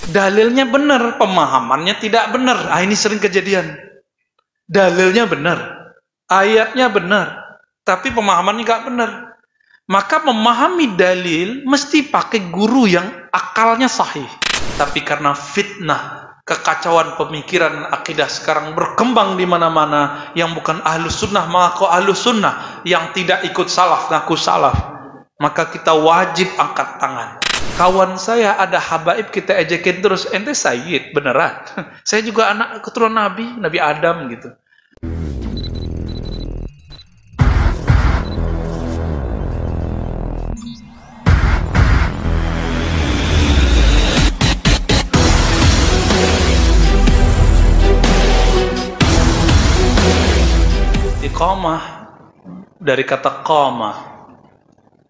Dalilnya benar, pemahamannya tidak benar. Ah, ini sering kejadian. Dalilnya benar, ayatnya benar, tapi pemahamannya nggak benar. Maka memahami dalil mesti pakai guru yang akalnya sahih. Tapi karena fitnah, kekacauan pemikiran akidah sekarang berkembang di mana-mana, yang bukan ahlus sunnah mengaku ahlus sunnah, yang tidak ikut salaf ngaku salaf, maka kita wajib angkat tangan. Kawan saya ada habaib, kita ejekin terus, ente sayyid beneran. Saya juga anak keturunan Nabi Adam gitu. Istiqamah dari kata qamah,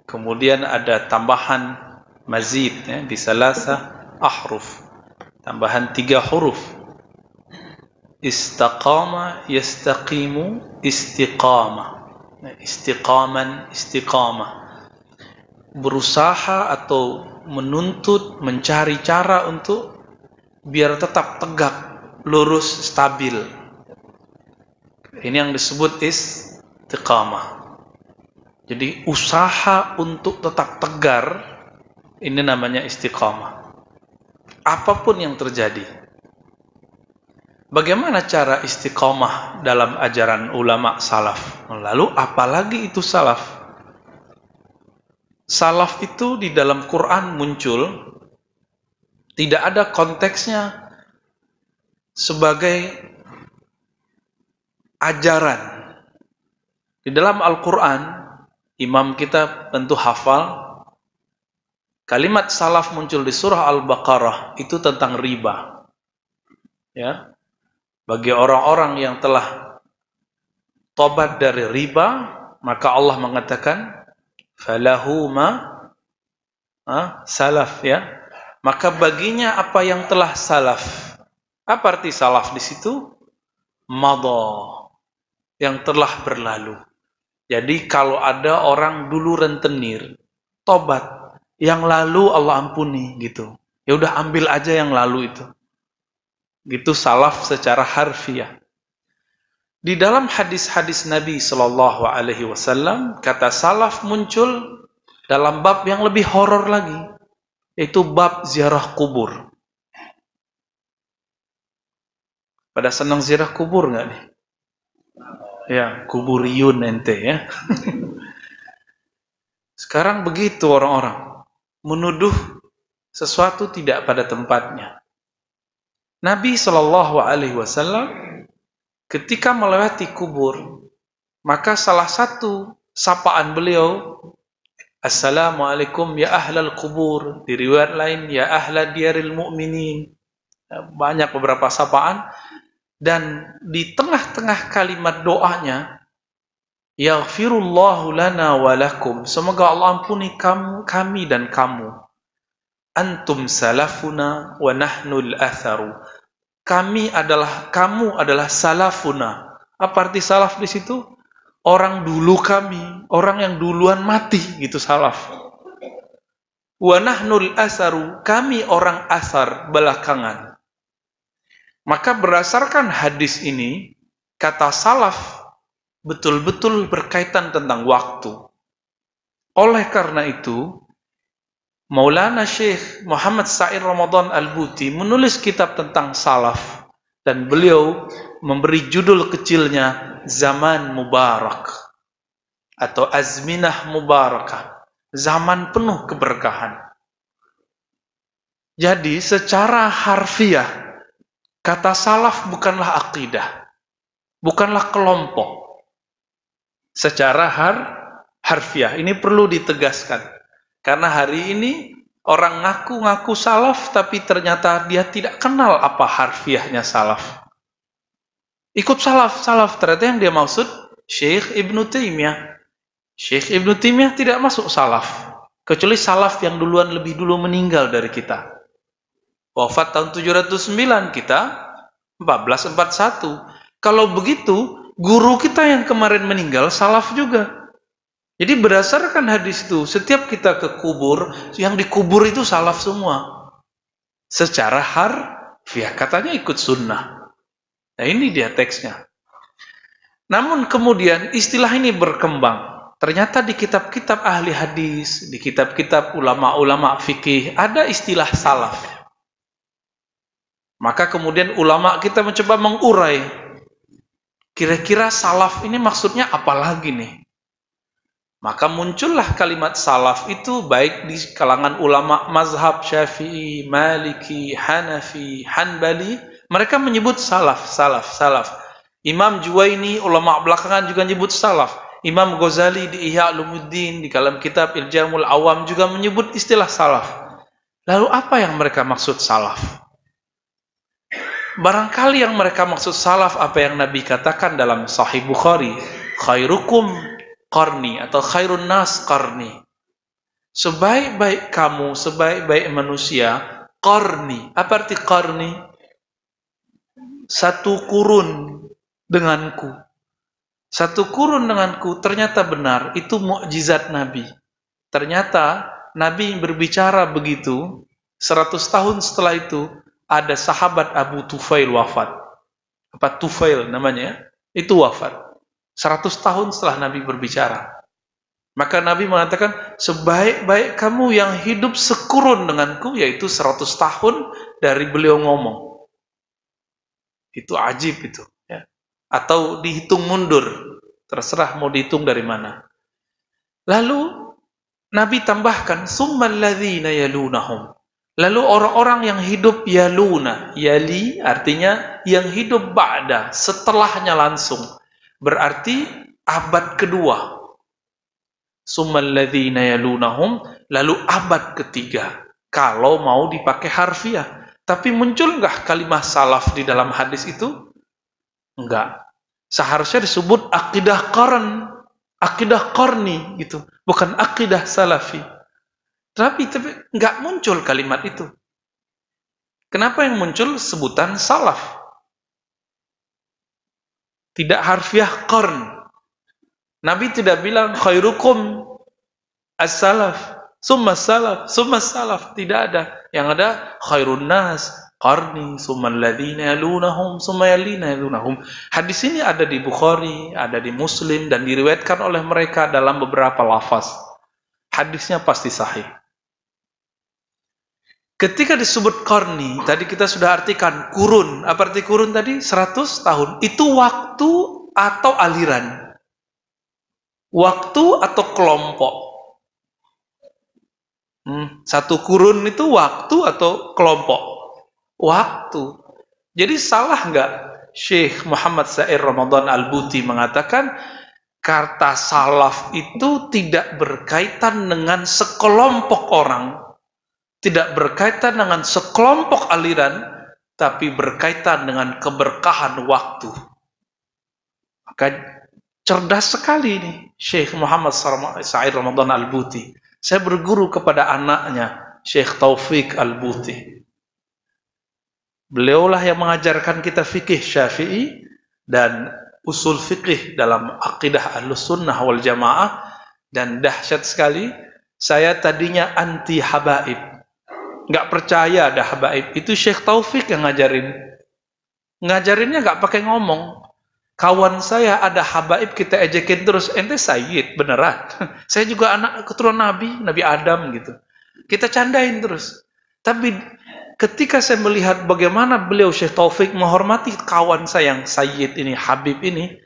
kemudian ada tambahan mazid ya, di salasa ahruf, tambahan 3 huruf. Istaqama, yastaqimu, istiqamah. Istiqaman, istiqamah. Berusaha atau menuntut, mencari cara untuk biar tetap tegak, lurus, stabil. Ini yang disebut istiqamah. Jadi usaha untuk tetap tegar, ini namanya istiqamah. Apapun yang terjadi. Bagaimana cara istiqamah dalam ajaran ulama salaf? Lalu apalagi itu salaf? Salaf itu di dalam Quran muncul, tidak ada konteksnya sebagai ajaran. Di dalam Al-Quran, imam kita tentu hafal, kalimat salaf muncul di surah Al-Baqarah, itu tentang riba. Ya. Bagi orang-orang yang telah tobat dari riba, maka Allah mengatakan, falahu ma salaf, ya. Maka baginya apa yang telah salaf. Apa arti salaf di situ? Madha, yang telah berlalu. Jadi kalau ada orang dulu rentenir, tobat, yang lalu Allah ampuni gitu. Ya udah ambil aja yang lalu itu. Gitu salaf secara harfiah. Di dalam hadis-hadis Nabi Shallallahu Alaihi Wasallam, kata salaf muncul dalam bab yang lebih horor lagi, yaitu bab ziarah kubur. Pada senang ziarah kubur nggak nih? Ya, kuburiyun ente ya. Sekarang begitu orang-orang menuduh sesuatu tidak pada tempatnya. Nabi Shallallahu Alaihi Wasallam ketika melewati kubur, maka salah satu sapaan beliau, Assalamualaikum ya ahlal kubur. Di riwayat lain, ya ahla diyaril mu'minin. Banyak beberapa sapaan. Dan di tengah-tengah kalimat doanya, yaghfirullahu lana wa lakum, semoga Allah ampuni kami dan kamu. Antum salafuna wa nahnul atharu. Kamu adalah salafuna. Apa arti salaf di situ? Orang dulu kami, orang yang duluan mati, gitu salaf. Wa nahnul atharu, kami orang athar, belakangan. Maka berdasarkan hadis ini, kata salaf betul-betul berkaitan tentang waktu. Oleh karena itu, Maulana Syekh Muhammad Sa'id Ramadan Al-Buti menulis kitab tentang salaf, dan beliau memberi judul kecilnya Zaman Mubarak atau Azminah Mubarakah, zaman penuh keberkahan. Jadi secara harfiah, kata salaf bukanlah akidah, bukanlah kelompok. Secara harfiah, ini perlu ditegaskan. Karena hari ini orang ngaku-ngaku salaf, tapi ternyata dia tidak kenal apa harfiahnya salaf. Ikut salaf, ternyata yang dia maksud Syekh Ibnu Taimiyah. Syekh Ibnu Taimiyah tidak masuk salaf, kecuali salaf yang lebih dulu meninggal dari kita. Wafat tahun 709, kita 1441. Kalau begitu, guru kita yang kemarin meninggal salaf juga. Jadi berdasarkan hadis itu, setiap kita ke kubur, yang dikubur itu salaf semua. secara harfiah. Katanya ikut sunnah. Nah ini dia teksnya. Namun kemudian istilah ini berkembang. Ternyata di kitab-kitab ahli hadis, di kitab-kitab ulama-ulama fikih, ada istilah salaf. Maka kemudian ulama kita mencoba mengurai. Kira-kira salaf ini maksudnya apa lagi nih? Maka muncullah kalimat salaf itu baik di kalangan ulama mazhab Syafi'i, Maliki, Hanafi, Hanbali, mereka menyebut salaf. Imam Juwaini, ulama belakangan juga menyebut salaf. Imam Ghazali di Ihya Ulumuddin di dalam kitab Iljamul Awam juga menyebut istilah salaf. Lalu apa yang mereka maksud salaf? Barangkali yang mereka maksud salaf apa yang Nabi katakan dalam Sahih Bukhari, khairukum qarni atau khairun nas qarni. Sebaik-baik kamu, sebaik-baik manusia, qarni. Apa arti qarni? Satu kurun denganku. Satu kurun denganku, ternyata benar, itu mukjizat Nabi. Ternyata Nabi berbicara begitu, 100 tahun setelah itu, ada sahabat Abu Tufail wafat. Apa Tufail namanya? Itu wafat. 100 tahun setelah Nabi berbicara. Maka Nabi mengatakan, sebaik-baik kamu yang hidup sekurun denganku, yaitu 100 tahun dari beliau ngomong. Itu ajib itu. Ya. Atau dihitung mundur. Terserah mau dihitung dari mana. Lalu, Nabi tambahkan, summal ladzina yalunahum. Lalu orang-orang yang hidup yaluna. Yali artinya yang hidup ba'da. Setelahnya langsung. Berarti abad kedua. Summal ladzina yalunahum, lalu abad ketiga. Kalau mau dipakai harfiah. Tapi muncul enggak kalimat salaf di dalam hadis itu? Enggak. Seharusnya disebut akidah qarni gitu. Bukan akidah salafi. Tapi enggak muncul kalimat itu. Kenapa yang muncul sebutan salaf? Tidak harfiah qarn. Nabi tidak bilang khairukum as-salaf, summa salaf, summa salaf. Tidak ada. Yang ada khairun nas, qarni, summa alladhina yalunahum, summa yalina yalunahum. Hadis ini ada di Bukhari, ada di Muslim, dan diriwayatkan oleh mereka dalam beberapa lafaz. Hadisnya pasti sahih. Ketika disebut qarni, tadi kita sudah artikan kurun. Apa arti kurun tadi? 100 tahun. Itu waktu atau aliran. Waktu atau kelompok. Satu kurun itu waktu atau kelompok? Waktu. Jadi salah enggak Syekh Muhammad Sair Ramadan Al-Buti mengatakan kata salaf itu tidak berkaitan dengan sekelompok orang, tidak berkaitan dengan sekelompok aliran, tapi berkaitan dengan keberkahan waktu. Maka cerdas sekali nih Syekh Muhammad Sair Ramadan Al-Buti. Saya berguru kepada anaknya Syekh Taufik Al-Buti. Beliaulah yang mengajarkan kita fikih Syafi'i dan usul fikih dalam akidah Ahlussunnah wal Jamaah. Dan dahsyat sekali, saya tadinya anti habaib. Nggak percaya ada habaib. Itu Syekh Taufik yang ngajarin. Ngajarinnya nggak pakai ngomong. Kawan saya ada habaib, kita ejekin terus, ente sayyid, beneran. Saya juga anak keturunan Nabi Adam gitu. Kita candain terus. Tapi ketika saya melihat bagaimana beliau Syekh Taufik menghormati kawan saya yang sayyid ini, habib ini,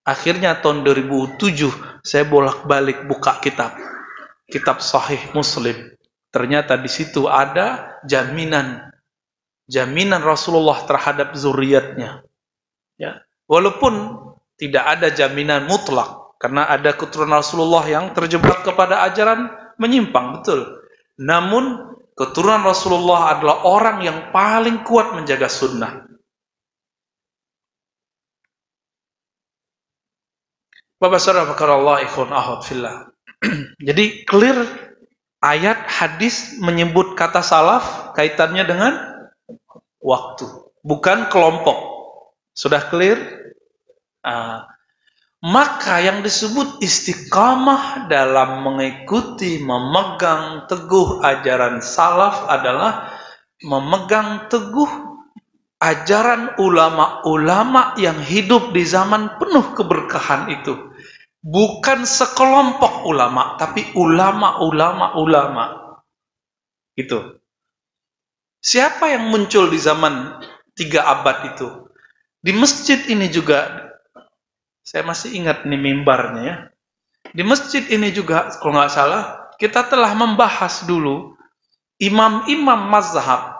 akhirnya tahun 2007 saya bolak-balik buka kitab Sahih Muslim. Ternyata di situ ada jaminan Rasulullah terhadap zuriatnya. Ya. Walaupun tidak ada jaminan mutlak, karena ada keturunan Rasulullah yang terjebak kepada ajaran menyimpang, betul. Namun, keturunan Rasulullah adalah orang yang paling kuat menjaga sunnah. Bapak saudara Allah ikhwan ahwat fillah. Jadi clear ayat hadis menyebut kata salaf kaitannya dengan waktu, bukan kelompok. Sudah clear? Maka yang disebut istiqamah dalam mengikuti, memegang teguh ajaran salaf adalah memegang teguh ajaran ulama-ulama yang hidup di zaman penuh keberkahan itu. Bukan sekelompok ulama, tapi ulama. Gitu. Siapa yang muncul di zaman 3 abad itu? Di masjid ini juga, saya masih ingat nih mimbarnya ya. Di masjid ini juga, kalau nggak salah, kita telah membahas dulu imam-imam mazhab.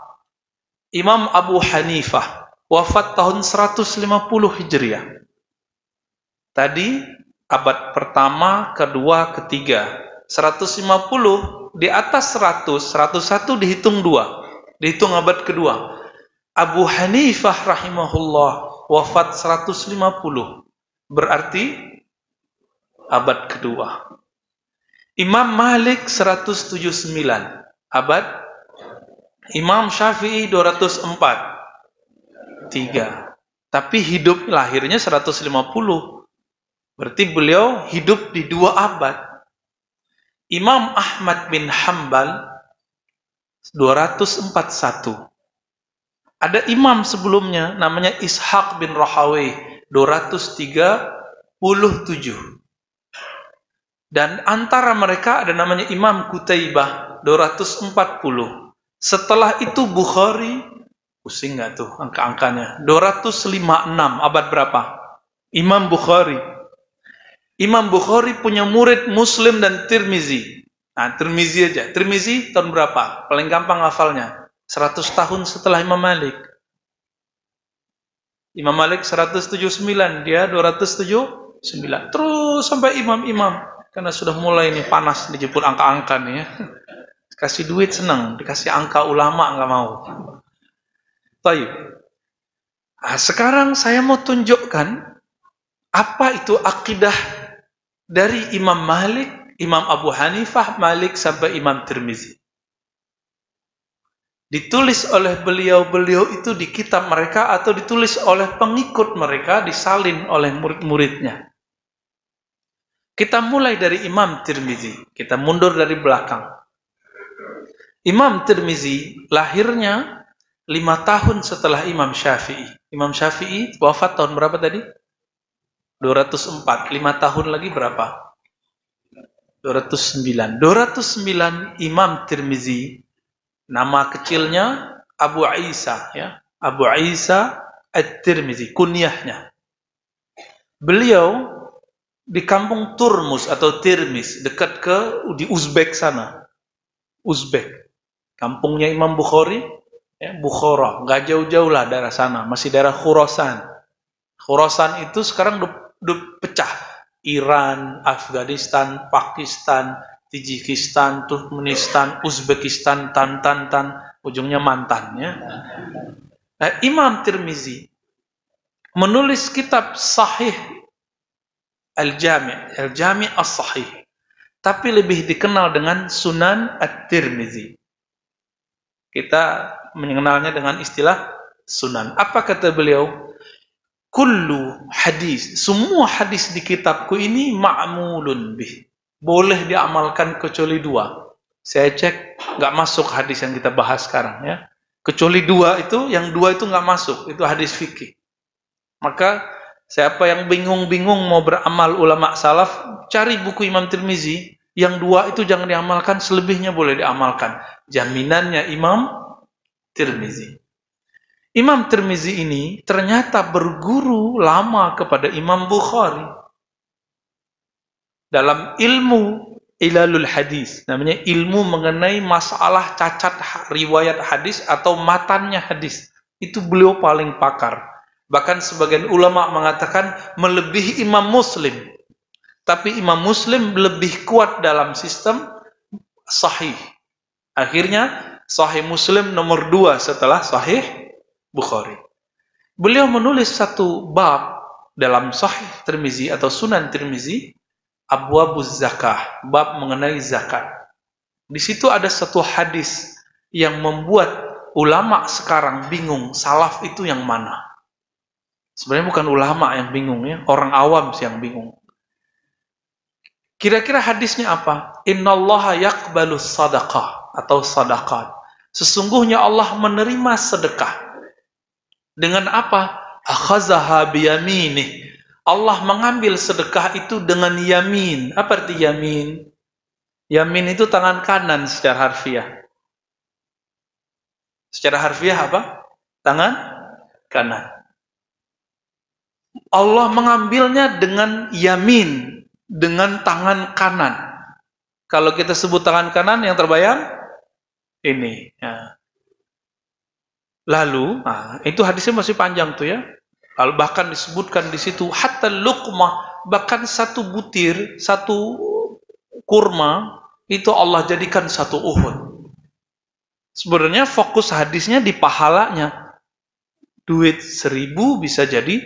Imam Abu Hanifah, wafat tahun 150 Hijriah. Tadi, abad pertama, kedua, ketiga. 150, di atas 100, 101 dihitung 2. Dihitung abad kedua. Abu Hanifah rahimahullah wafat 150. Berarti abad kedua. Imam Malik 179. Abad. Imam Syafi'i 204. 3. Tapi hidup lahirnya 150. Berarti beliau hidup di 2 abad. Imam Ahmad bin Hanbal 241. Ada imam sebelumnya namanya Ishaq bin Rahawai 237. Dan antara mereka ada namanya Imam Qutaibah 240. Setelah itu Bukhari, pusing nggak tuh angka-angkanya? 256, abad berapa? Imam Bukhari. Imam Bukhari punya murid Muslim dan Tirmizi. Nah, Tirmizi aja. Tirmizi tahun berapa? Paling gampang hafalnya. 100 tahun setelah Imam Malik. Imam Malik 179, dia 279. Terus sampai imam-imam. Karena sudah mulai nih panas dijemput angka-angka nih ya. Kasih duit senang, dikasih angka ulama nggak mau. Baik. Nah, sekarang saya mau tunjukkan apa itu akidah dari Imam Malik, Imam Abu Hanifah, Malik sampai Imam Tirmizi. Ditulis oleh beliau-beliau itu di kitab mereka atau ditulis oleh pengikut mereka, disalin oleh murid-muridnya. Kita mulai dari Imam Tirmizi. Kita mundur dari belakang. Imam Tirmizi lahirnya 5 tahun setelah Imam Syafi'i. Imam Syafi'i wafat tahun berapa tadi? 204. 5 tahun lagi berapa? 209. 209 Imam Tirmizi, nama kecilnya Abu Isa ya. Abu Isa At-Tirmizi, kunyahnya. Beliau di kampung Turmus atau Tirmiz, dekat di Uzbek sana. Uzbek. Kampungnya Imam Bukhari, ya, Bukhara, enggak jauh-jauh lah daerah sana, masih daerah Khurasan. Khurasan itu sekarang udah pecah. Iran, Afghanistan, Pakistan, Tajikistan, Turkmenistan, Uzbekistan, Tan, ujungnya mantan ya. Nah, Imam Tirmizi menulis kitab Sahih Al-Jami' As-Sahih, tapi lebih dikenal dengan Sunan At-Tirmizi. Kita mengenalnya dengan istilah Sunan. Apa kata beliau? Kullu hadis, semua hadis di kitabku ini ma'mulun bih, boleh diamalkan kecuali 2. Saya cek nggak masuk hadis yang kita bahas sekarang ya. Kecuali 2 itu, yang 2 itu nggak masuk, itu hadis fikih. Maka siapa yang bingung-bingung mau beramal ulama salaf, cari buku Imam Tirmizi, yang 2 itu jangan diamalkan, selebihnya boleh diamalkan. Jaminannya Imam Tirmizi. Imam Tirmizi ini ternyata berguru lama kepada Imam Bukhari dalam ilmu ilalul hadis, namanya ilmu mengenai masalah cacat riwayat hadis atau matannya hadis. Itu beliau paling pakar. Bahkan sebagian ulama mengatakan melebihi Imam Muslim. Tapi Imam Muslim lebih kuat dalam sistem sahih. Akhirnya Sahih Muslim nomor 2 setelah Sahih Bukhari. Beliau menulis satu bab dalam Sahih Tirmizi atau Sunan Tirmizi, Abwabuz Zakah, bab mengenai zakat. Di situ ada satu hadis yang membuat ulama sekarang bingung, salaf itu yang mana? Sebenarnya bukan ulama yang bingung ya, orang awam sih yang bingung. Kira-kira hadisnya apa? Innallaha yaqbalus sadaqah atau sadaqat. Sesungguhnya Allah menerima sedekah. Dengan apa? Akhazaha biyaminih. Allah mengambil sedekah itu dengan yamin. Apa arti yamin? Yamin itu tangan kanan secara harfiah. Secara harfiah apa? Tangan kanan. Allah mengambilnya dengan yamin, dengan tangan kanan. Kalau kita sebut tangan kanan, yang terbayang ini. Ya. Lalu, itu hadisnya masih panjang tuh ya. Lalu bahkan disebutkan di situ hatta luqmah, bahkan satu butir, satu kurma itu Allah jadikan satu Uhud. Sebenarnya fokus hadisnya di pahalanya. Duit 1.000 bisa jadi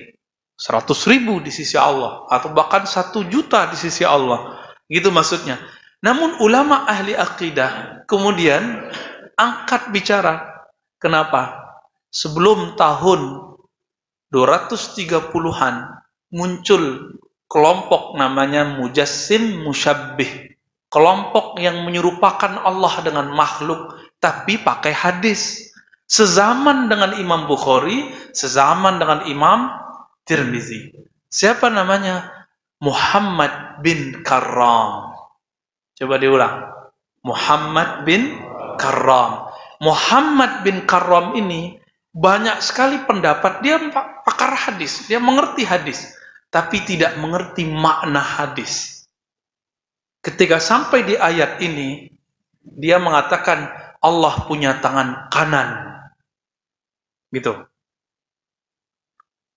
100.000 di sisi Allah, atau bahkan 1 juta di sisi Allah. Gitu maksudnya. Namun ulama ahli akidah kemudian angkat bicara. Kenapa? Sebelum tahun 230-an muncul kelompok namanya Mujassim Musyabbih. Kelompok yang menyerupakan Allah dengan makhluk tapi pakai hadis. Sezaman dengan Imam Bukhari, sezaman dengan Imam Tirmizi. Siapa namanya? Muhammad bin Karram. Coba diulang. Muhammad bin Karram. Muhammad bin Karram ini banyak sekali pendapat, dia pakar hadis, dia mengerti hadis, tapi tidak mengerti makna hadis. Ketika sampai di ayat ini, dia mengatakan Allah punya tangan kanan. Gitu.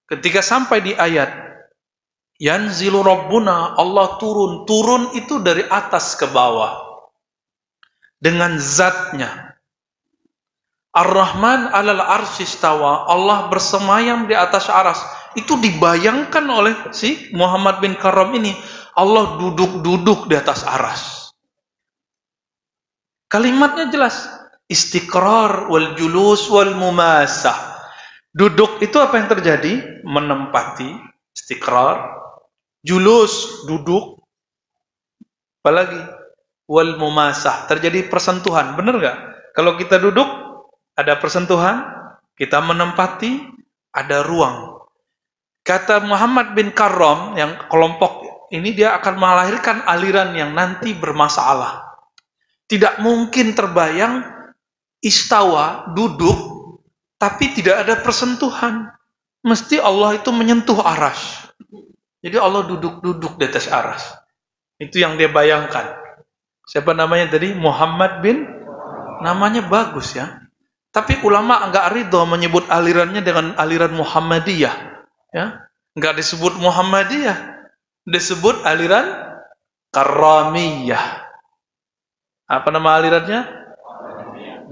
Ketika sampai di ayat yanzilu rabbuna, Allah turun. Turun itu dari atas ke bawah. Dengan zatnya. Ar-Rahman alal arsy istawa, Allah bersemayam di atas aras. Itu dibayangkan oleh si Muhammad bin Karram ini. Allah duduk-duduk di atas aras. Kalimatnya jelas. Istiqrar wal julus wal mumasah. Duduk itu apa yang terjadi? Menempati. Istiqrar. Julus, duduk. Apalagi? Wal mumasah. Terjadi persentuhan. Benar gak? Kalau kita duduk, ada persentuhan. Kita menempati, ada ruang. Kata Muhammad bin Karram, yang kelompok ini, dia akan melahirkan aliran yang nanti bermasalah. Tidak mungkin terbayang istawa, duduk, tapi tidak ada persentuhan. Mesti Allah itu menyentuh aras. Jadi Allah duduk-duduk di atas aras. Itu yang dia bayangkan. Siapa namanya tadi? Muhammad bin, namanya bagus ya. Tapi ulama enggak ridho menyebut alirannya dengan aliran Muhammadiyah. Ya, enggak disebut Muhammadiyah. Disebut aliran Karramiyah. Apa nama alirannya?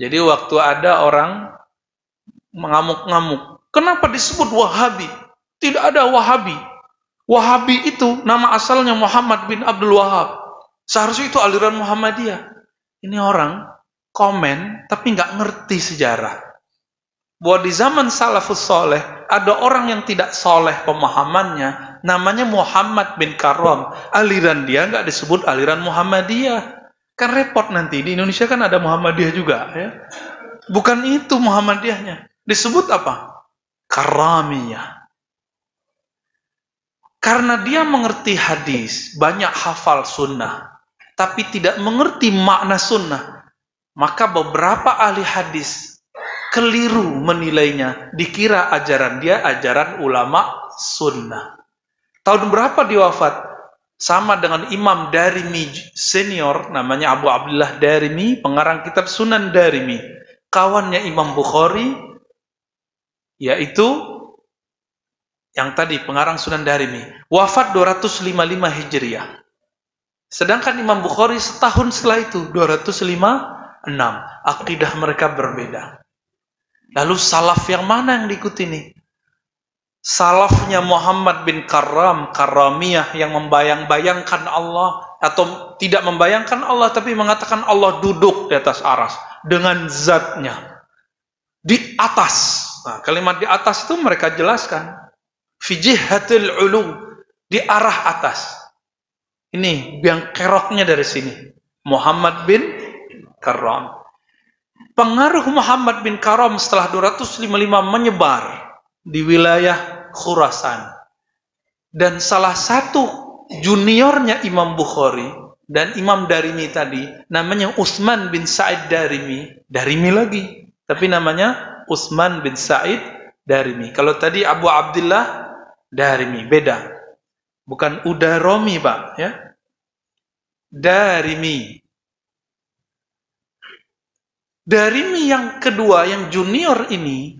Jadi waktu ada orang mengamuk-ngamuk, kenapa disebut Wahabi? Tidak ada Wahabi. Wahabi itu nama asalnya Muhammad bin Abdul Wahab. Seharusnya itu aliran Muhammadiyah. Ini orang komen tapi nggak ngerti sejarah. Bahwa di zaman salafus soleh ada orang yang tidak soleh pemahamannya, namanya Muhammad bin Karram. Aliran dia nggak disebut aliran Muhammadiyah. Kan repot nanti, di Indonesia kan ada Muhammadiyah juga ya. Bukan itu Muhammadiyahnya. Disebut apa? Karramiyah. Karena dia mengerti hadis, banyak hafal sunnah, tapi tidak mengerti makna sunnah, maka beberapa ahli hadis keliru menilainya, dikira ajaran dia ajaran ulama sunnah. Tahun berapa dia wafat? Sama dengan Imam Darimi senior, namanya Abu Abdullah Darimi, pengarang kitab Sunan Darimi, kawannya Imam Bukhari, yaitu yang tadi pengarang Sunan Darimi, wafat 255 Hijriah. Sedangkan Imam Bukhari setahun setelah itu 256. Akidah mereka berbeda. Lalu salaf yang mana yang diikuti nih? Salafnya Muhammad bin Karram, Karramiyah, yang membayang-bayangkan Allah, atau tidak membayangkan Allah tapi mengatakan Allah duduk di atas aras dengan zatnya di atas. Nah, kalimat di atas itu mereka jelaskan fi jihatil ulu, di arah atas. Ini yang keroknya dari sini. Muhammad bin Karram. Pengaruh Muhammad bin Karam setelah 255 menyebar di wilayah Khurasan. Dan salah satu juniornya Imam Bukhari dan Imam Darimi tadi, namanya Utsman bin Sa'id Darimi. Darimi lagi, tapi namanya Utsman bin Sa'id Darimi. Kalau tadi Abu Abdullah Darimi, beda. Bukan Udaromi, Pak, ya. Darimi. Darimi yang kedua, yang junior ini,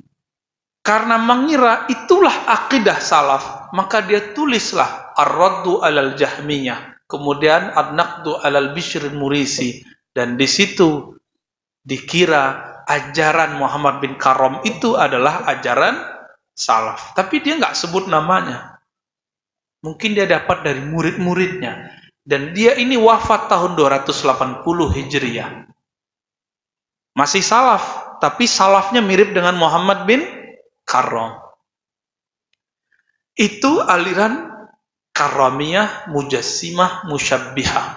karena mengira itulah akidah salaf, maka dia tulislah Ar-Raddu alal Jahmiyah, kemudian Ad-Naqdu alal Bishr Murisi, dan di situ dikira ajaran Muhammad bin Karam itu adalah ajaran salaf. Tapi dia nggak sebut namanya. Mungkin dia dapat dari murid-muridnya. Dan dia ini wafat tahun 280 Hijriah. Masih salaf, tapi salafnya mirip dengan Muhammad bin Karam. Itu aliran Karamiyah, Mujassimah, Musyabbihah.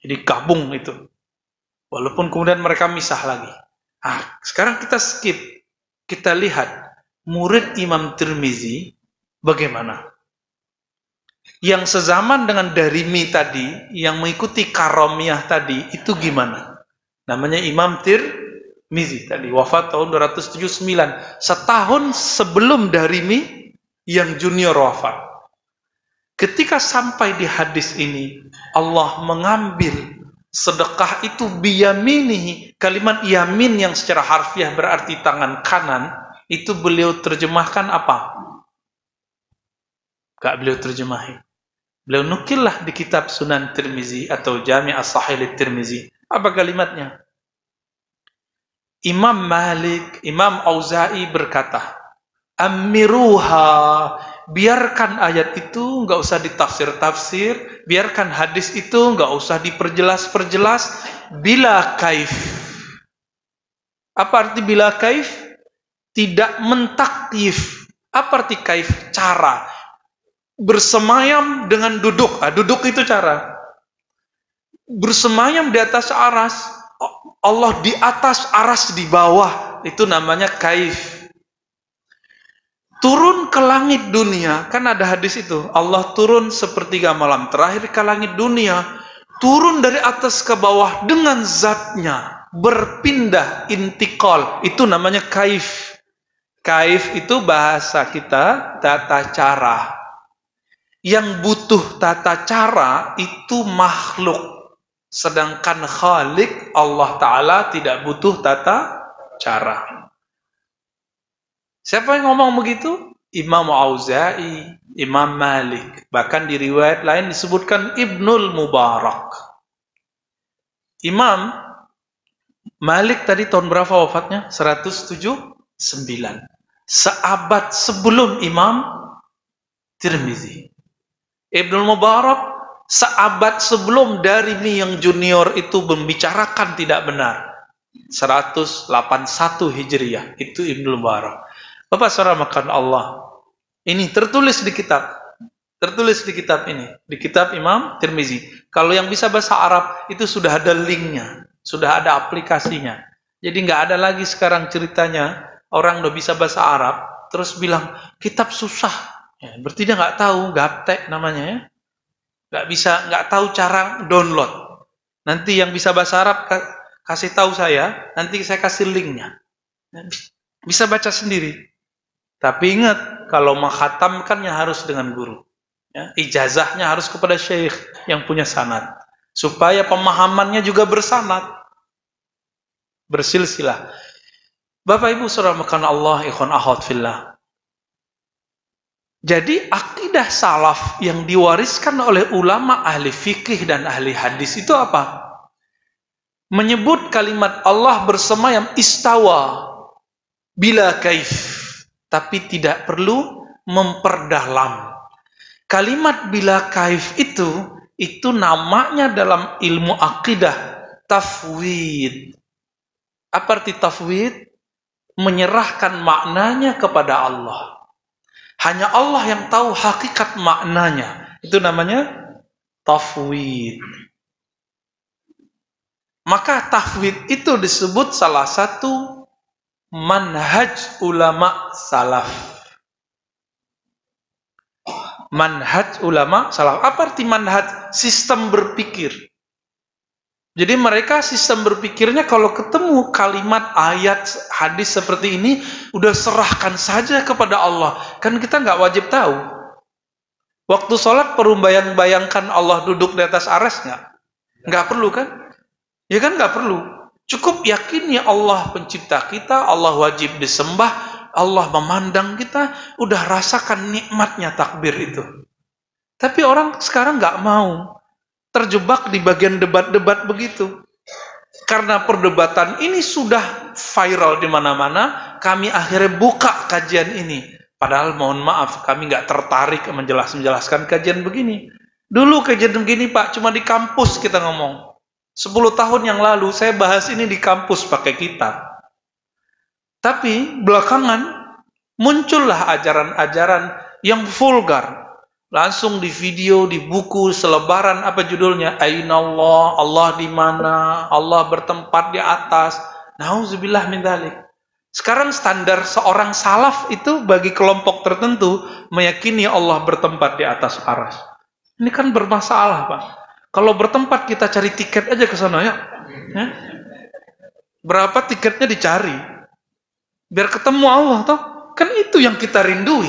Jadi gabung itu. Walaupun kemudian mereka misah lagi. Sekarang kita skip. Kita lihat murid Imam Tirmizi bagaimana. Yang sezaman dengan Darimi tadi, yang mengikuti Karamiyah tadi, itu gimana? Namanya Imam Tirmizi tadi, wafat tahun 279. Setahun sebelum Darimi yang junior wafat. Ketika sampai di hadis ini, Allah mengambil sedekah itu biyaminihi. Kalimat yamin yang secara harfiah berarti tangan kanan, itu beliau terjemahkan apa? Gak beliau terjemahin. Beliau nukillah di kitab Sunan Tirmizi atau Jami' as-Sahih Tirmizi. Apa kalimatnya? Imam Malik, Imam Auza'i berkata, Amiruha, biarkan ayat itu nggak usah ditafsir-tafsir, biarkan hadis itu nggak usah diperjelas-perjelas, bila kaif. Apa arti bila kaif? Tidak mentakyif. Apa arti kaif? Cara. Bersemayam dengan duduk. Duduk itu cara. Bersemayam di atas aras. Allah di atas, aras di bawah. Itu namanya kaif. Turun ke langit dunia, kan ada hadis itu, Allah turun sepertiga malam terakhir ke langit dunia, turun dari atas ke bawah dengan zatnya, berpindah, intikal, itu namanya kaif. Kaif itu bahasa kita tata cara. Yang butuh tata cara itu makhluk, sedangkan Khalik Allah Ta'ala tidak butuh tata cara. Siapa yang ngomong begitu? Imam Auza'i, Imam Malik. Bahkan di riwayat lain disebutkan Ibnul Mubarak. Imam Malik tadi tahun berapa wafatnya? 179. Seabad sebelum Imam Tirmizi. Ibnul Mubarak seabad sebelum Darimi yang junior itu membicarakan tidak benar. 181 Hijriah. Itu Ibnul Mubarak. Bapak saudara makan Allah, ini tertulis di kitab ini, di kitab Imam Tirmizi. Kalau yang bisa bahasa Arab itu sudah ada linknya, sudah ada aplikasinya. Jadi nggak ada lagi sekarang ceritanya orang udah bisa bahasa Arab terus bilang kitab susah, ya, berarti dia nggak tahu, gaptek namanya ya, nggak tahu cara download. Nanti yang bisa bahasa Arab kasih tahu saya, nanti saya kasih linknya, bisa baca sendiri. Tapi ingat, kalau menghatamkannya harus dengan guru. Ya, ijazahnya harus kepada syekh yang punya sanad. Supaya pemahamannya juga bersanad. Bersilsilah. Bapak Ibu saudara makan Allah, ikhwan akhwat fillah. Jadi akidah salaf yang diwariskan oleh ulama ahli fikih dan ahli hadis itu apa? Menyebut kalimat Allah bersemayam istawa bila kaif. Tapi tidak perlu memperdalam. Kalimat bila kaif itu namanya dalam ilmu akidah tafwid. Apa arti tafwid? Menyerahkan maknanya kepada Allah. Hanya Allah yang tahu hakikat maknanya. Itu namanya tafwid. Maka tahwid itu disebut salah satu manhaj ulama salaf. Manhaj ulama salaf. Apa arti manhaj? Sistem berpikir. Jadi mereka sistem berpikirnya kalau ketemu kalimat, ayat, hadis seperti ini, udah serahkan saja kepada Allah. Kan kita nggak wajib tahu. Waktu sholat perlu bayang-bayangkan Allah duduk di atas aras nggak? Nggak perlu kan? Ya kan nggak perlu. Cukup yakini Allah pencipta kita, Allah wajib disembah, Allah memandang kita, udah rasakan nikmatnya takbir itu. Tapi orang sekarang nggak mau, terjebak di bagian debat-debat begitu. Karena perdebatan ini sudah viral di mana-mana, kami akhirnya buka kajian ini. Padahal mohon maaf, kami nggak tertarik menjelaskan kajian begini. Dulu kajian begini Pak, cuma di kampus kita ngomong. 10 tahun yang lalu saya bahas ini di kampus pakai kitab. Tapi belakangan muncullah ajaran-ajaran yang vulgar. Langsung di video, di buku, selebaran, apa judulnya? Ainallah, Allah di mana? Allah bertempat di atas. Nauzubillah min dzalik. Sekarang standar seorang salaf itu bagi kelompok tertentu meyakini Allah bertempat di atas aras. Ini kan bermasalah, Pak. Kalau bertempat kita cari tiket aja ke sana ya. Berapa tiketnya dicari? Biar ketemu Allah toh. Kan itu yang kita rindui.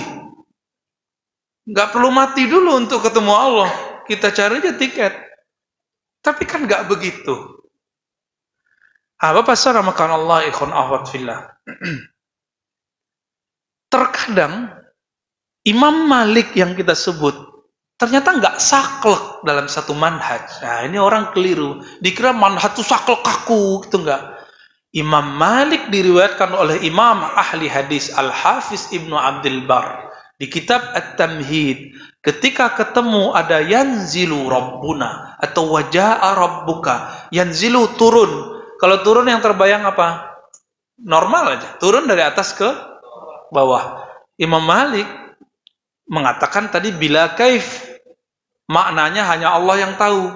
Nggak perlu mati dulu untuk ketemu Allah. Kita cari aja tiket. Tapi kan nggak begitu. Bapak saudara makan Allah ikhwan akhwat fillah. Terkadang Imam Malik yang kita sebut ternyata nggak saklek dalam satu manhaj. Nah, ini orang keliru. Dikira manhaj itu saklek kaku, gitu nggak. Imam Malik diriwayatkan oleh Imam ahli hadis Al-Hafiz Ibnu Abdul Bar di kitab At-Tamhid. Ketika ketemu ada yanzilu Rabbuna atau waja'a Rabbuka, yanzilu turun. Kalau turun yang terbayang apa? Normal aja, turun dari atas ke bawah. Imam Malik mengatakan tadi bila kaif, maknanya hanya Allah yang tahu.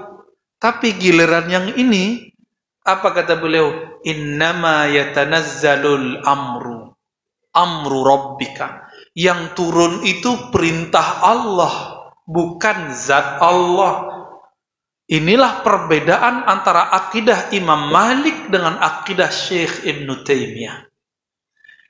Tapi giliran yang ini, apa kata beliau? Innama yatanazzalul amru rabbika. Yang turun itu perintah Allah, bukan zat Allah. Inilah perbedaan antara akidah Imam Malik dengan akidah Syekh Ibnu Taimiyah.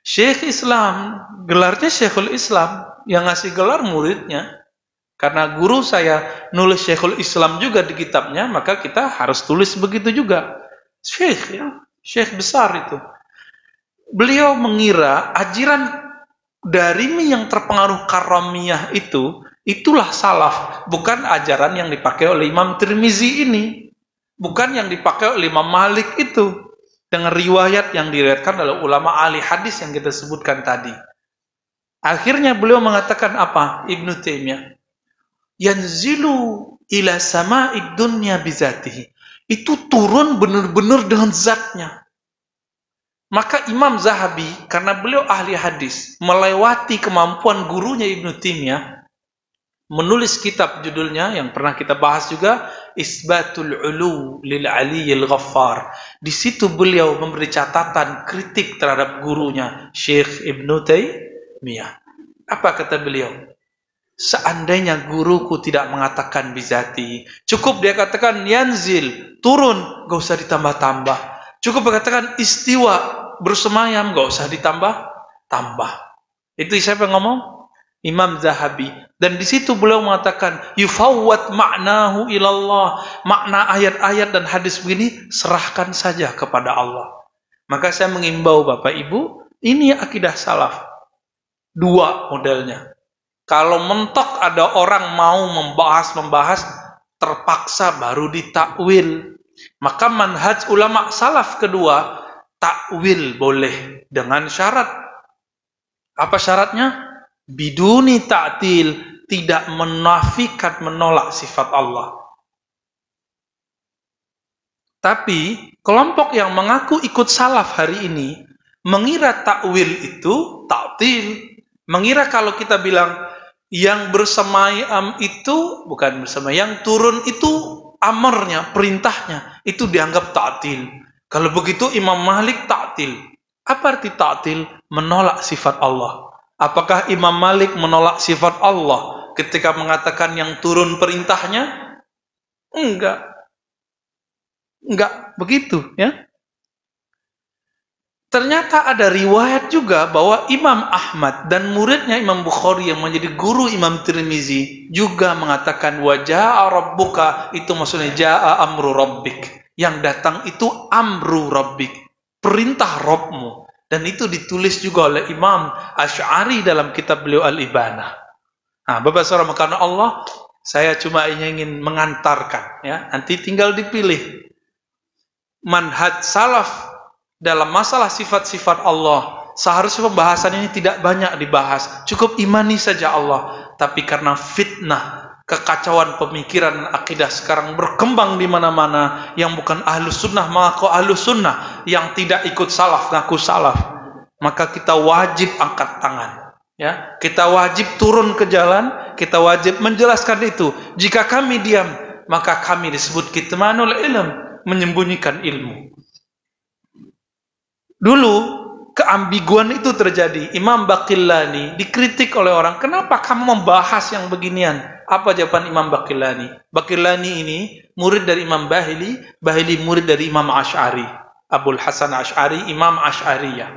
Syekh Islam, gelarnya Syekhul Islam, yang ngasih gelar muridnya. Karena guru saya nulis Syekhul Islam juga di kitabnya, maka kita harus tulis begitu juga. Syekh, ya, Syekh besar itu. Beliau mengira ajaran darimi yang terpengaruh karamiyah itu, itulah salaf, bukan ajaran yang dipakai oleh Imam Tirmizi ini, bukan yang dipakai oleh Imam Malik itu, dengan riwayat yang diriwayatkan oleh ulama ahli hadis yang kita sebutkan tadi. Akhirnya beliau mengatakan apa? Ibnu Taimiyah, yanzilu ila sama'id dunya bizatihi. Itu turun benar-benar dengan zatnya. Maka Imam Zahabi, karena beliau ahli hadis, melewati kemampuan gurunya Ibnu Taimiyah, menulis kitab judulnya yang pernah kita bahas juga, Isbatul Ulu lil Aliyyil Ghaffar. Di situ beliau memberi catatan kritik terhadap gurunya Syekh Ibnu Taimiyah. Apa kata beliau? Seandainya guruku tidak mengatakan bizati, cukup dia katakan yanzil, turun, gak usah ditambah-tambah. Cukup berkatakan istiwa, bersemayam, gak usah ditambah-tambah. Itu siapa yang ngomong? Imam Zahabi. Dan di situ beliau mengatakan yufawwat ma'nahu ilallah. Makna ayat-ayat dan hadis begini serahkan saja kepada Allah. Maka saya mengimbau Bapak Ibu, ini akidah salaf. Dua modelnya. Kalau mentok ada orang mau membahas, terpaksa baru ditakwil. Maka manhaj ulama salaf kedua, takwil boleh dengan syarat. Apa syaratnya? Biduni ta'til, tidak menafikan, menolak sifat Allah. Tapi kelompok yang mengaku ikut salaf hari ini mengira takwil itu ta'til. Mengira kalau kita bilang yang bersemayam itu bukan bersemayam, yang turun itu amarnya, perintahnya itu dianggap ta'til. Kalau begitu Imam Malik ta'til. Apa arti ta'til? Menolak sifat Allah. Apakah Imam Malik menolak sifat Allah ketika mengatakan yang turun perintahnya? Enggak begitu, ya. Ternyata ada riwayat juga bahwa Imam Ahmad dan muridnya Imam Bukhari yang menjadi guru Imam Tirmizi juga mengatakan waja'a rabbuka, itu maksudnya ja'a amru rabbik. Yang datang itu amru rabbik, perintah Rabbmu. Dan itu ditulis juga oleh Imam Asy'ari dalam kitab beliau Al-Ibanah. Nah, Bapak Saudara, karena Allah, saya cuma ingin mengantarkan, ya. Nanti tinggal dipilih. Manhaj salaf dalam masalah sifat-sifat Allah, seharusnya pembahasan ini tidak banyak dibahas, cukup imani saja Allah. Tapi karena fitnah, kekacauan pemikiran dan akidah sekarang berkembang di mana-mana, yang bukan ahlus sunnah mengaku ahlus sunnah, yang tidak ikut salaf ngaku salaf, maka kita wajib angkat tangan, ya. Kita wajib turun ke jalan, kita wajib menjelaskan itu. Jika kami diam, maka kami disebut kitmanul ilm, menyembunyikan ilmu. Dulu keambiguan itu terjadi. Imam Baqillani dikritik oleh orang, kenapa kamu membahas yang beginian? Apa jawaban Imam Baqillani? Baqillani ini murid dari Imam Bahili, Bahili murid dari Imam Asy'ari, Abul Hasan Asy'ari, Imam Asy'ariyah.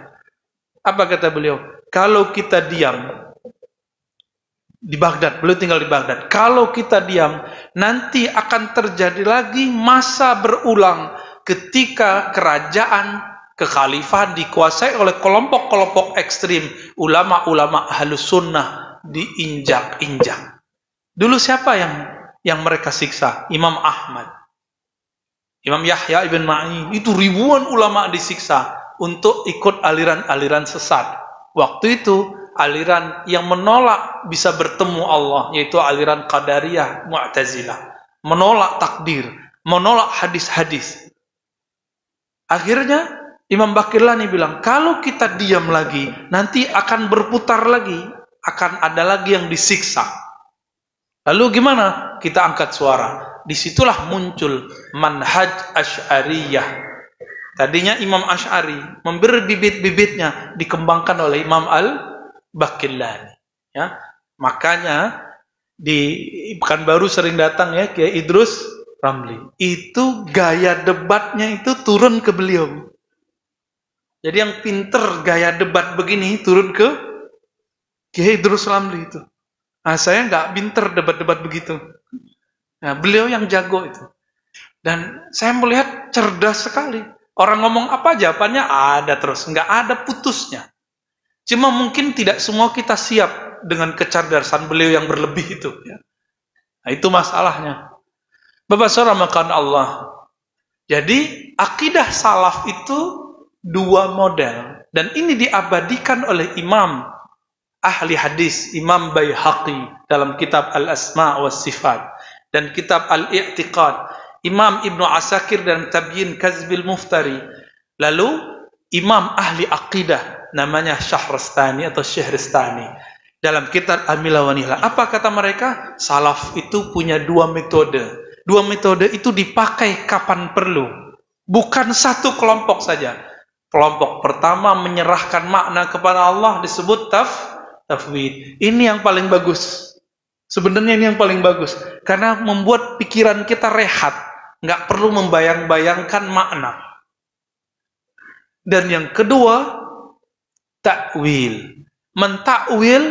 Apa kata beliau? Kalau kita diam di Baghdad, beliau tinggal di Baghdad, kalau kita diam, nanti akan terjadi lagi masa berulang ketika kerajaan kekhalifahan dikuasai oleh kelompok-kelompok ekstrim, ulama-ulama ahlus sunnah diinjak-injak. Dulu siapa yang mereka siksa? Imam Ahmad, Imam Yahya ibn Ma'in, itu ribuan ulama disiksa untuk ikut aliran-aliran sesat. Waktu itu aliran yang menolak bisa bertemu Allah, yaitu aliran Qadariyah, Mu'tazilah, menolak takdir, menolak hadis-hadis. Akhirnya Imam Baqillani bilang, kalau kita diam lagi, nanti akan berputar lagi, akan ada lagi yang disiksa. Lalu gimana? Kita angkat suara. Disitulah muncul manhaj Asy'ariyah. Tadinya Imam Asy'ari memberi bibit-bibitnya, dikembangkan oleh Imam Al-Baqillani. Ya, makanya di Pekanbaru sering datang, ya, Kiai Idrus Ramli. Itu gaya debatnya itu turun ke beliau. Jadi yang pinter gaya debat begini turun ke Kiai Idrus Ramli itu. Nah, saya nggak pinter debat-debat begitu. Nah, beliau yang jago itu. Dan saya melihat cerdas sekali. Orang ngomong apa jawabannya ada terus, nggak ada putusnya. Cuma mungkin tidak semua kita siap dengan kecerdasan beliau yang berlebih itu. Ya. Nah, itu masalahnya. Bapak Saudara makan Allah. Jadi akidah salaf itu dua model, dan ini diabadikan oleh imam ahli hadis Imam Baihaqi dalam kitab Al-Asma' wa Sifat dan kitab Al-I'tiqad, Imam Ibnu Asakir dan Tabyin Kazbil Muftari. Lalu imam ahli akidah namanya Syahrastani atau Syahrastani dalam kitab Al-Milah wa Nihlah. Apa kata mereka? Salaf itu punya dua metode. Dua metode itu dipakai kapan perlu, bukan satu kelompok saja. Kelompok pertama menyerahkan makna kepada Allah disebut tafwid. Ini yang paling bagus. Sebenarnya ini yang paling bagus. Karena membuat pikiran kita rehat. Nggak perlu membayang-bayangkan makna. Dan yang kedua, takwil. Mentakwil,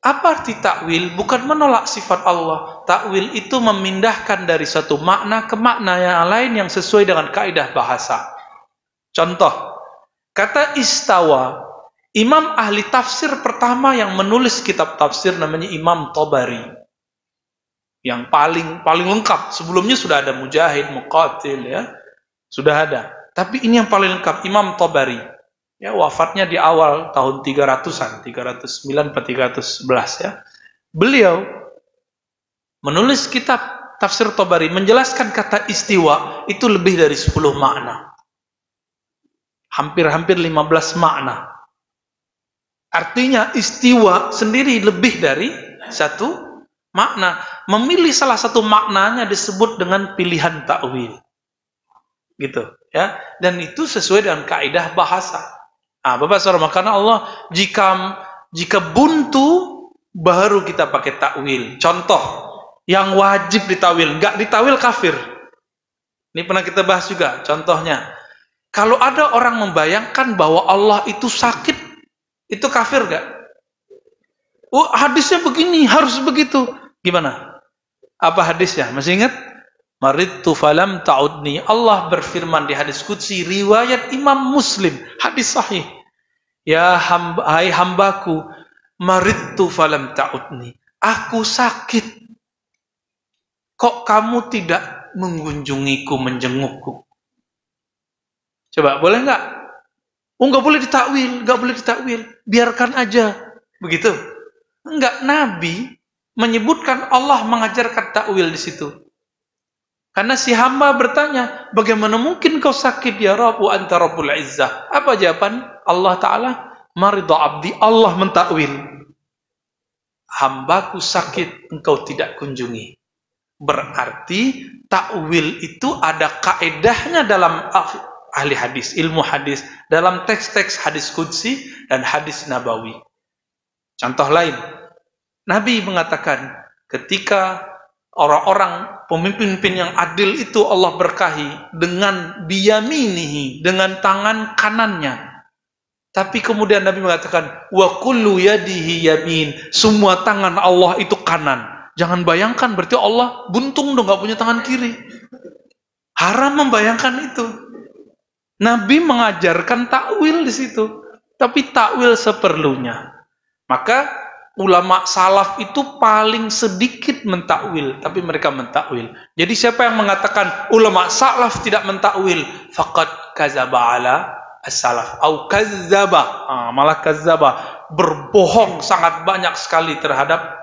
apa arti takwil? Bukan menolak sifat Allah. Takwil itu memindahkan dari satu makna ke makna yang lain yang sesuai dengan kaidah bahasa. Contoh, kata istawa, imam ahli tafsir pertama yang menulis kitab tafsir namanya Imam Tabari. Yang paling lengkap. Sebelumnya sudah ada Mujahid, Muqatil, ya. Sudah ada. Tapi ini yang paling lengkap, Imam Tabari. Ya, wafatnya di awal tahun 300-an, 309 atau 311, ya. Beliau menulis kitab tafsir Tabari menjelaskan kata istiwa itu lebih dari 10 makna. Hampir-hampir 15 makna. Artinya istiwa sendiri lebih dari satu makna. memilih salah satu maknanya disebut dengan pilihan ta'wil. Gitu, ya. Dan itu sesuai dengan kaidah bahasa. Bapak Saudara, karena Allah jika buntu baru kita pakai takwil. Contoh yang wajib ditawil, enggak ditawil kafir. Ini pernah kita bahas juga. Contohnya, kalau ada orang membayangkan bahwa Allah itu sakit, itu kafir enggak? Oh, hadisnya begini, harus begitu. Gimana? Apa hadisnya? Masih ingat? Maridtu falam ta'udni. Allah berfirman di hadis qudsi, riwayat Imam Muslim, hadis sahih. Ya hai hambaku, maridtu falam ta'udni. Aku sakit. Kok kamu tidak mengunjungiku, menjengukku? Coba, boleh enggak? Oh, enggak boleh ditakwil, enggak boleh ditakwil. Biarkan aja. Begitu. Enggak, Nabi menyebutkan Allah mengajarkan takwil di situ. Karena si hamba bertanya, bagaimana mungkin kau sakit ya Rabb wa anta Rabbul Izzah? Apa jawaban Allah Ta'ala? Marida abdi, Allah mentakwil. Hambaku sakit, engkau tidak kunjungi. Berarti takwil itu ada kaedahnya dalam ahli hadis, ilmu hadis, dalam teks-teks hadis qudsi dan hadis nabawi. Contoh lain, Nabi mengatakan ketika orang-orang pemimpin-pemimpin yang adil itu Allah berkahi dengan biyaminihi, dengan tangan kanannya. Tapi kemudian Nabi mengatakan, wa kullu yadihi yamin, semua tangan Allah itu kanan. Jangan bayangkan berarti Allah buntung dong, gak punya tangan kiri. Haram membayangkan itu. Nabi mengajarkan takwil di situ, tapi takwil seperlunya. Maka ulama salaf itu paling sedikit mentakwil, tapi mereka mentakwil. Jadi siapa yang mengatakan ulama salaf tidak mentakwil, faqad kadzaba ala as-salaf au kadzaba, malah kadzaba, berbohong sangat banyak sekali terhadap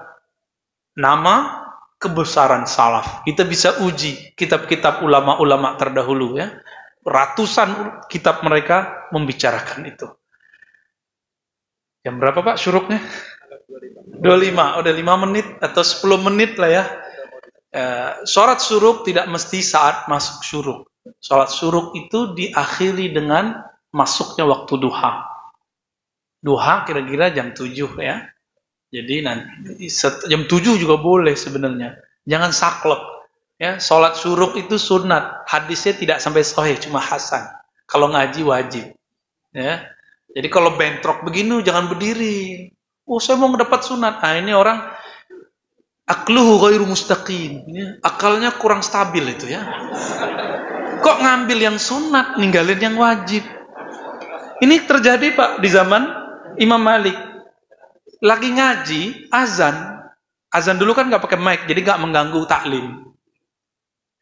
nama kebesaran salaf. Kita bisa uji kitab-kitab ulama-ulama terdahulu, ya. Ratusan kitab mereka membicarakan itu. Jam berapa Pak syuruknya? 25, udah 5 menit atau 10 menit lah ya. Sholat syuruk tidak mesti saat masuk syuruk. Sholat syuruk itu diakhiri dengan masuknya waktu duha. Duha kira-kira jam 7 ya. Jadi nanti jam 7 juga boleh sebenarnya. Jangan saklek. Ya, sholat syuruk itu sunat. Hadisnya tidak sampai sahih, cuma hasan. Kalau ngaji wajib. Ya. Jadi kalau bentrok begini jangan berdiri. Oh, saya mau mendapat sunat. Ini orang akluhu ghairu mustaqim. Akalnya kurang stabil itu ya. Kok ngambil yang sunat, ninggalin yang wajib? Ini terjadi Pak di zaman Imam Malik. Lagi ngaji, azan. Azan dulu kan nggak pakai mic, jadi nggak mengganggu taklim.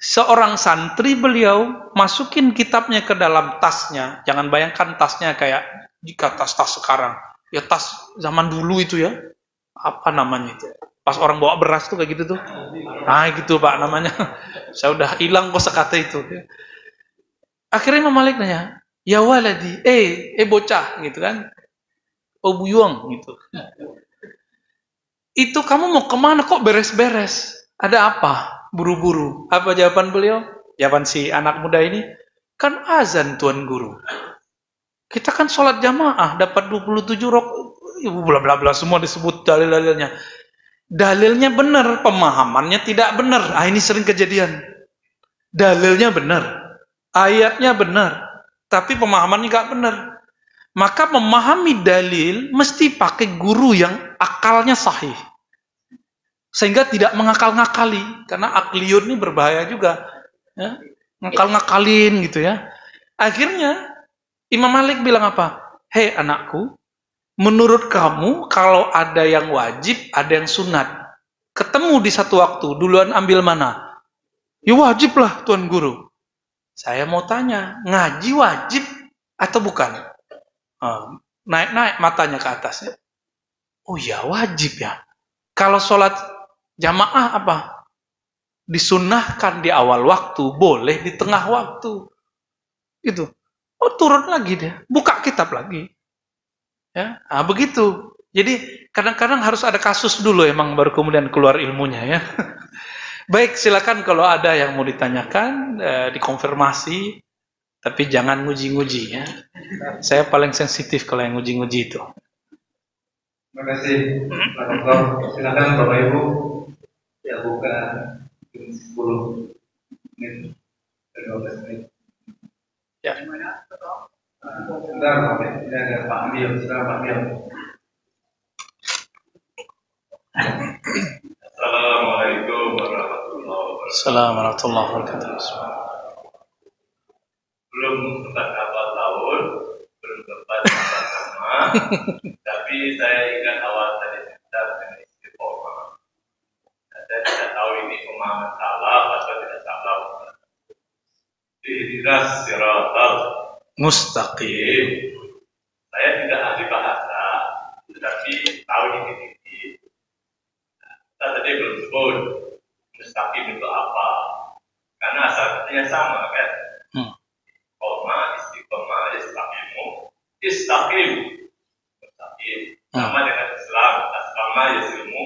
Seorang santri beliau masukin kitabnya ke dalam tasnya. Jangan bayangkan tasnya kayak jika tas-tas sekarang. Ya tas zaman dulu itu ya. Apa namanya itu? Pas orang bawa beras tuh kayak gitu tuh. Gitu Pak namanya. Saya udah hilang kosakata itu. Akhirnya Imam Malik nanya, ya waladi, bocah gitu kan. Oh buyung gitu. Itu kamu mau kemana kok beres-beres? Ada apa? Buru-buru. Apa jawaban beliau? Jawaban si anak muda ini, kan azan Tuan Guru. Kita kan sholat jamaah, dapat 27 bla bla bla semua disebut dalil-dalilnya. Dalilnya benar, pemahamannya tidak benar. Ini sering kejadian. Dalilnya benar, ayatnya benar, tapi pemahamannya nggak benar. Maka memahami dalil mesti pakai guru yang akalnya sahih. Sehingga tidak mengakal-ngakali, karena akliyun ini berbahaya juga. Ya? Ngakal-ngakalin gitu ya. Akhirnya Imam Malik bilang apa? Hei anakku, menurut kamu kalau ada yang wajib, ada yang sunat. Ketemu di satu waktu, duluan ambil mana? Ya wajib lah Tuan Guru. Saya mau tanya, ngaji wajib atau bukan? Naik-naik matanya ke atas. Oh ya wajib ya. Kalau sholat jamaah apa? Disunnahkan di awal waktu, boleh di tengah waktu. Itu. Oh turun lagi dia, buka kitab lagi. Ya, begitu. Jadi kadang-kadang harus ada kasus dulu emang baru kemudian keluar ilmunya ya. Baik, silakan kalau ada yang mau ditanyakan, dikonfirmasi, tapi jangan nguji-nguji ya. Saya paling sensitif kalau yang nguji-nguji itu. Terima kasih Pak Dokter. Silakan Bapak Ibu ya buka 10 menit dan 12 menit. Ya. Sebentar Pak, ini ada Pak Amil. Silakan Pak Amil. Assalamualaikum warahmatullahi wabarakatuh. Assalamualaikum warahmatullahi wabarakatuh. Belum sempat awal tahun, belum sempat sama, tapi saya ingat awal tadi kita dengan istiqomah. Saya tidak tahu ini pemahaman salah atau tidak salah. Ihdinas siratal Mustaqim. Saya tidak ahli bahasa, tetapi tahu ini. Kita tadi belum sebut mustaqim itu apa, karena asal katanya sama kan. Istiqomah, istaqimu, istaqim, mustaqim. Sama dengan Islam, aslama yaslimu,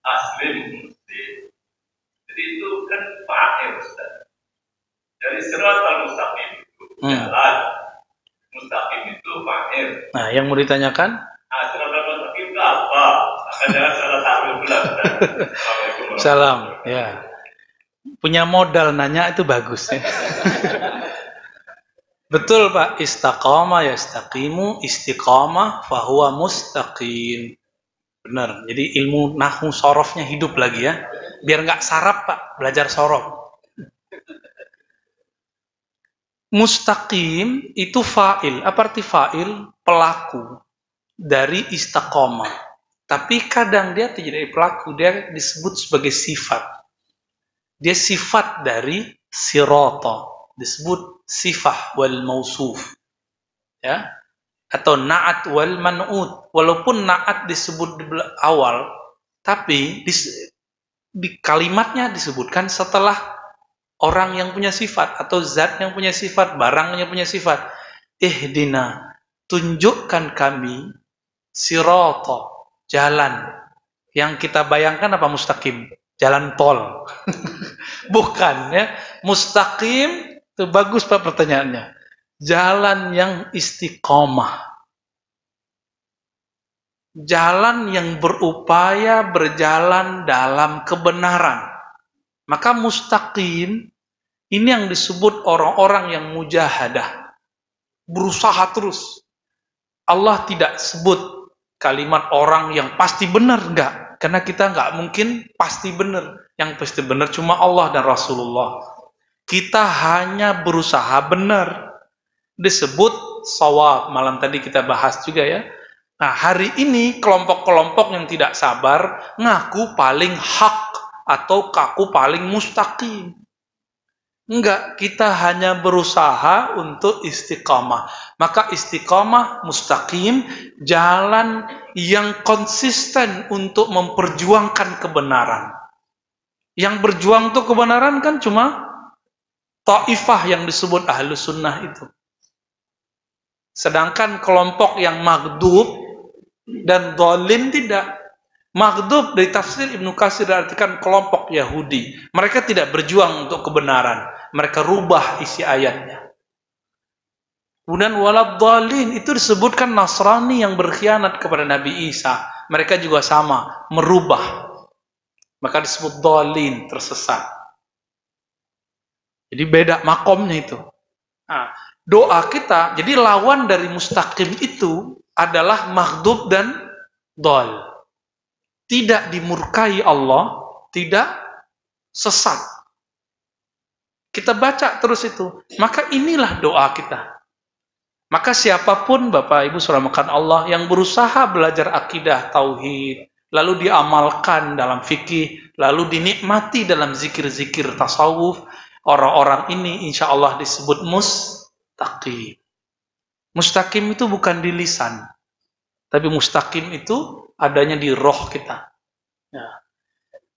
aslim muslim. Jadi itu kan fa'il Ustaz. Dari siratal mustaqim itu jalan, mustaqim itu fa'il. Nah, yang mau ditanyakan? Siratal mustaqim itu apa? Jangan salah tahu pula. Salam, ya. Punya modal nanya itu bagus ya. Betul Pak, istaqama yastaqimu, istiqamah fahuwa mustaqim. Benar. Jadi ilmu nahwu sorofnya hidup lagi ya. Biar nggak sarap Pak, belajar sorof. Mustaqim itu fa'il. Apa arti fa'il? Pelaku dari istiqamah. Tapi kadang dia tidak jadi pelaku, dia disebut sebagai sifat. Dia sifat dari sirata. Disebut sifah wal mausuf, ya, atau na'at wal man'ut. Walaupun na'at disebut di awal, tapi di kalimatnya disebutkan setelah orang yang punya sifat atau zat yang punya sifat, barang yang punya sifat. Ihdina, tunjukkan kami sirata, jalan. Yang kita bayangkan apa mustaqim? Jalan tol. Bukan ya, mustaqim. Itu bagus Pak pertanyaannya. Jalan yang istiqomah. Jalan yang berupaya berjalan dalam kebenaran. Maka mustaqim ini yang disebut orang-orang yang mujahadah. Berusaha terus. Allah tidak sebut kalimat orang yang pasti benar, enggak. Karena kita enggak mungkin pasti benar. Yang pasti benar cuma Allah dan Rasulullah. Kita hanya berusaha benar. Disebut shawab. Malam tadi kita bahas juga ya. Nah, hari ini kelompok-kelompok yang tidak sabar ngaku paling hak atau kaku paling mustaqim. Enggak, kita hanya berusaha untuk istiqamah. Maka istiqamah, mustaqim, jalan yang konsisten untuk memperjuangkan kebenaran. Yang berjuang untuk kebenaran kan cuma Taifah yang disebut ahlu sunnah itu. Sedangkan kelompok yang maghdub dan dhalin tidak. Maghdub dari tafsir Ibnu Katsir diartikan kelompok Yahudi. Mereka tidak berjuang untuk kebenaran. Mereka rubah isi ayatnya. Kemudian walad dhalin itu disebutkan Nasrani yang berkhianat kepada Nabi Isa. Mereka juga sama, merubah. Maka disebut dhalin, tersesat. Jadi beda makomnya itu. Nah, doa kita, jadi lawan dari mustaqim itu adalah maghdub dan dhal. Tidak dimurkai Allah, tidak sesat. Kita baca terus itu. Maka inilah doa kita. Maka siapapun Bapak Ibu saudara makan Allah yang berusaha belajar akidah tauhid, lalu diamalkan dalam fikih, lalu dinikmati dalam zikir-zikir tasawuf, orang-orang ini insya Allah disebut mustaqim. Mustaqim itu bukan di lisan, tapi mustaqim itu adanya di roh kita. Ya.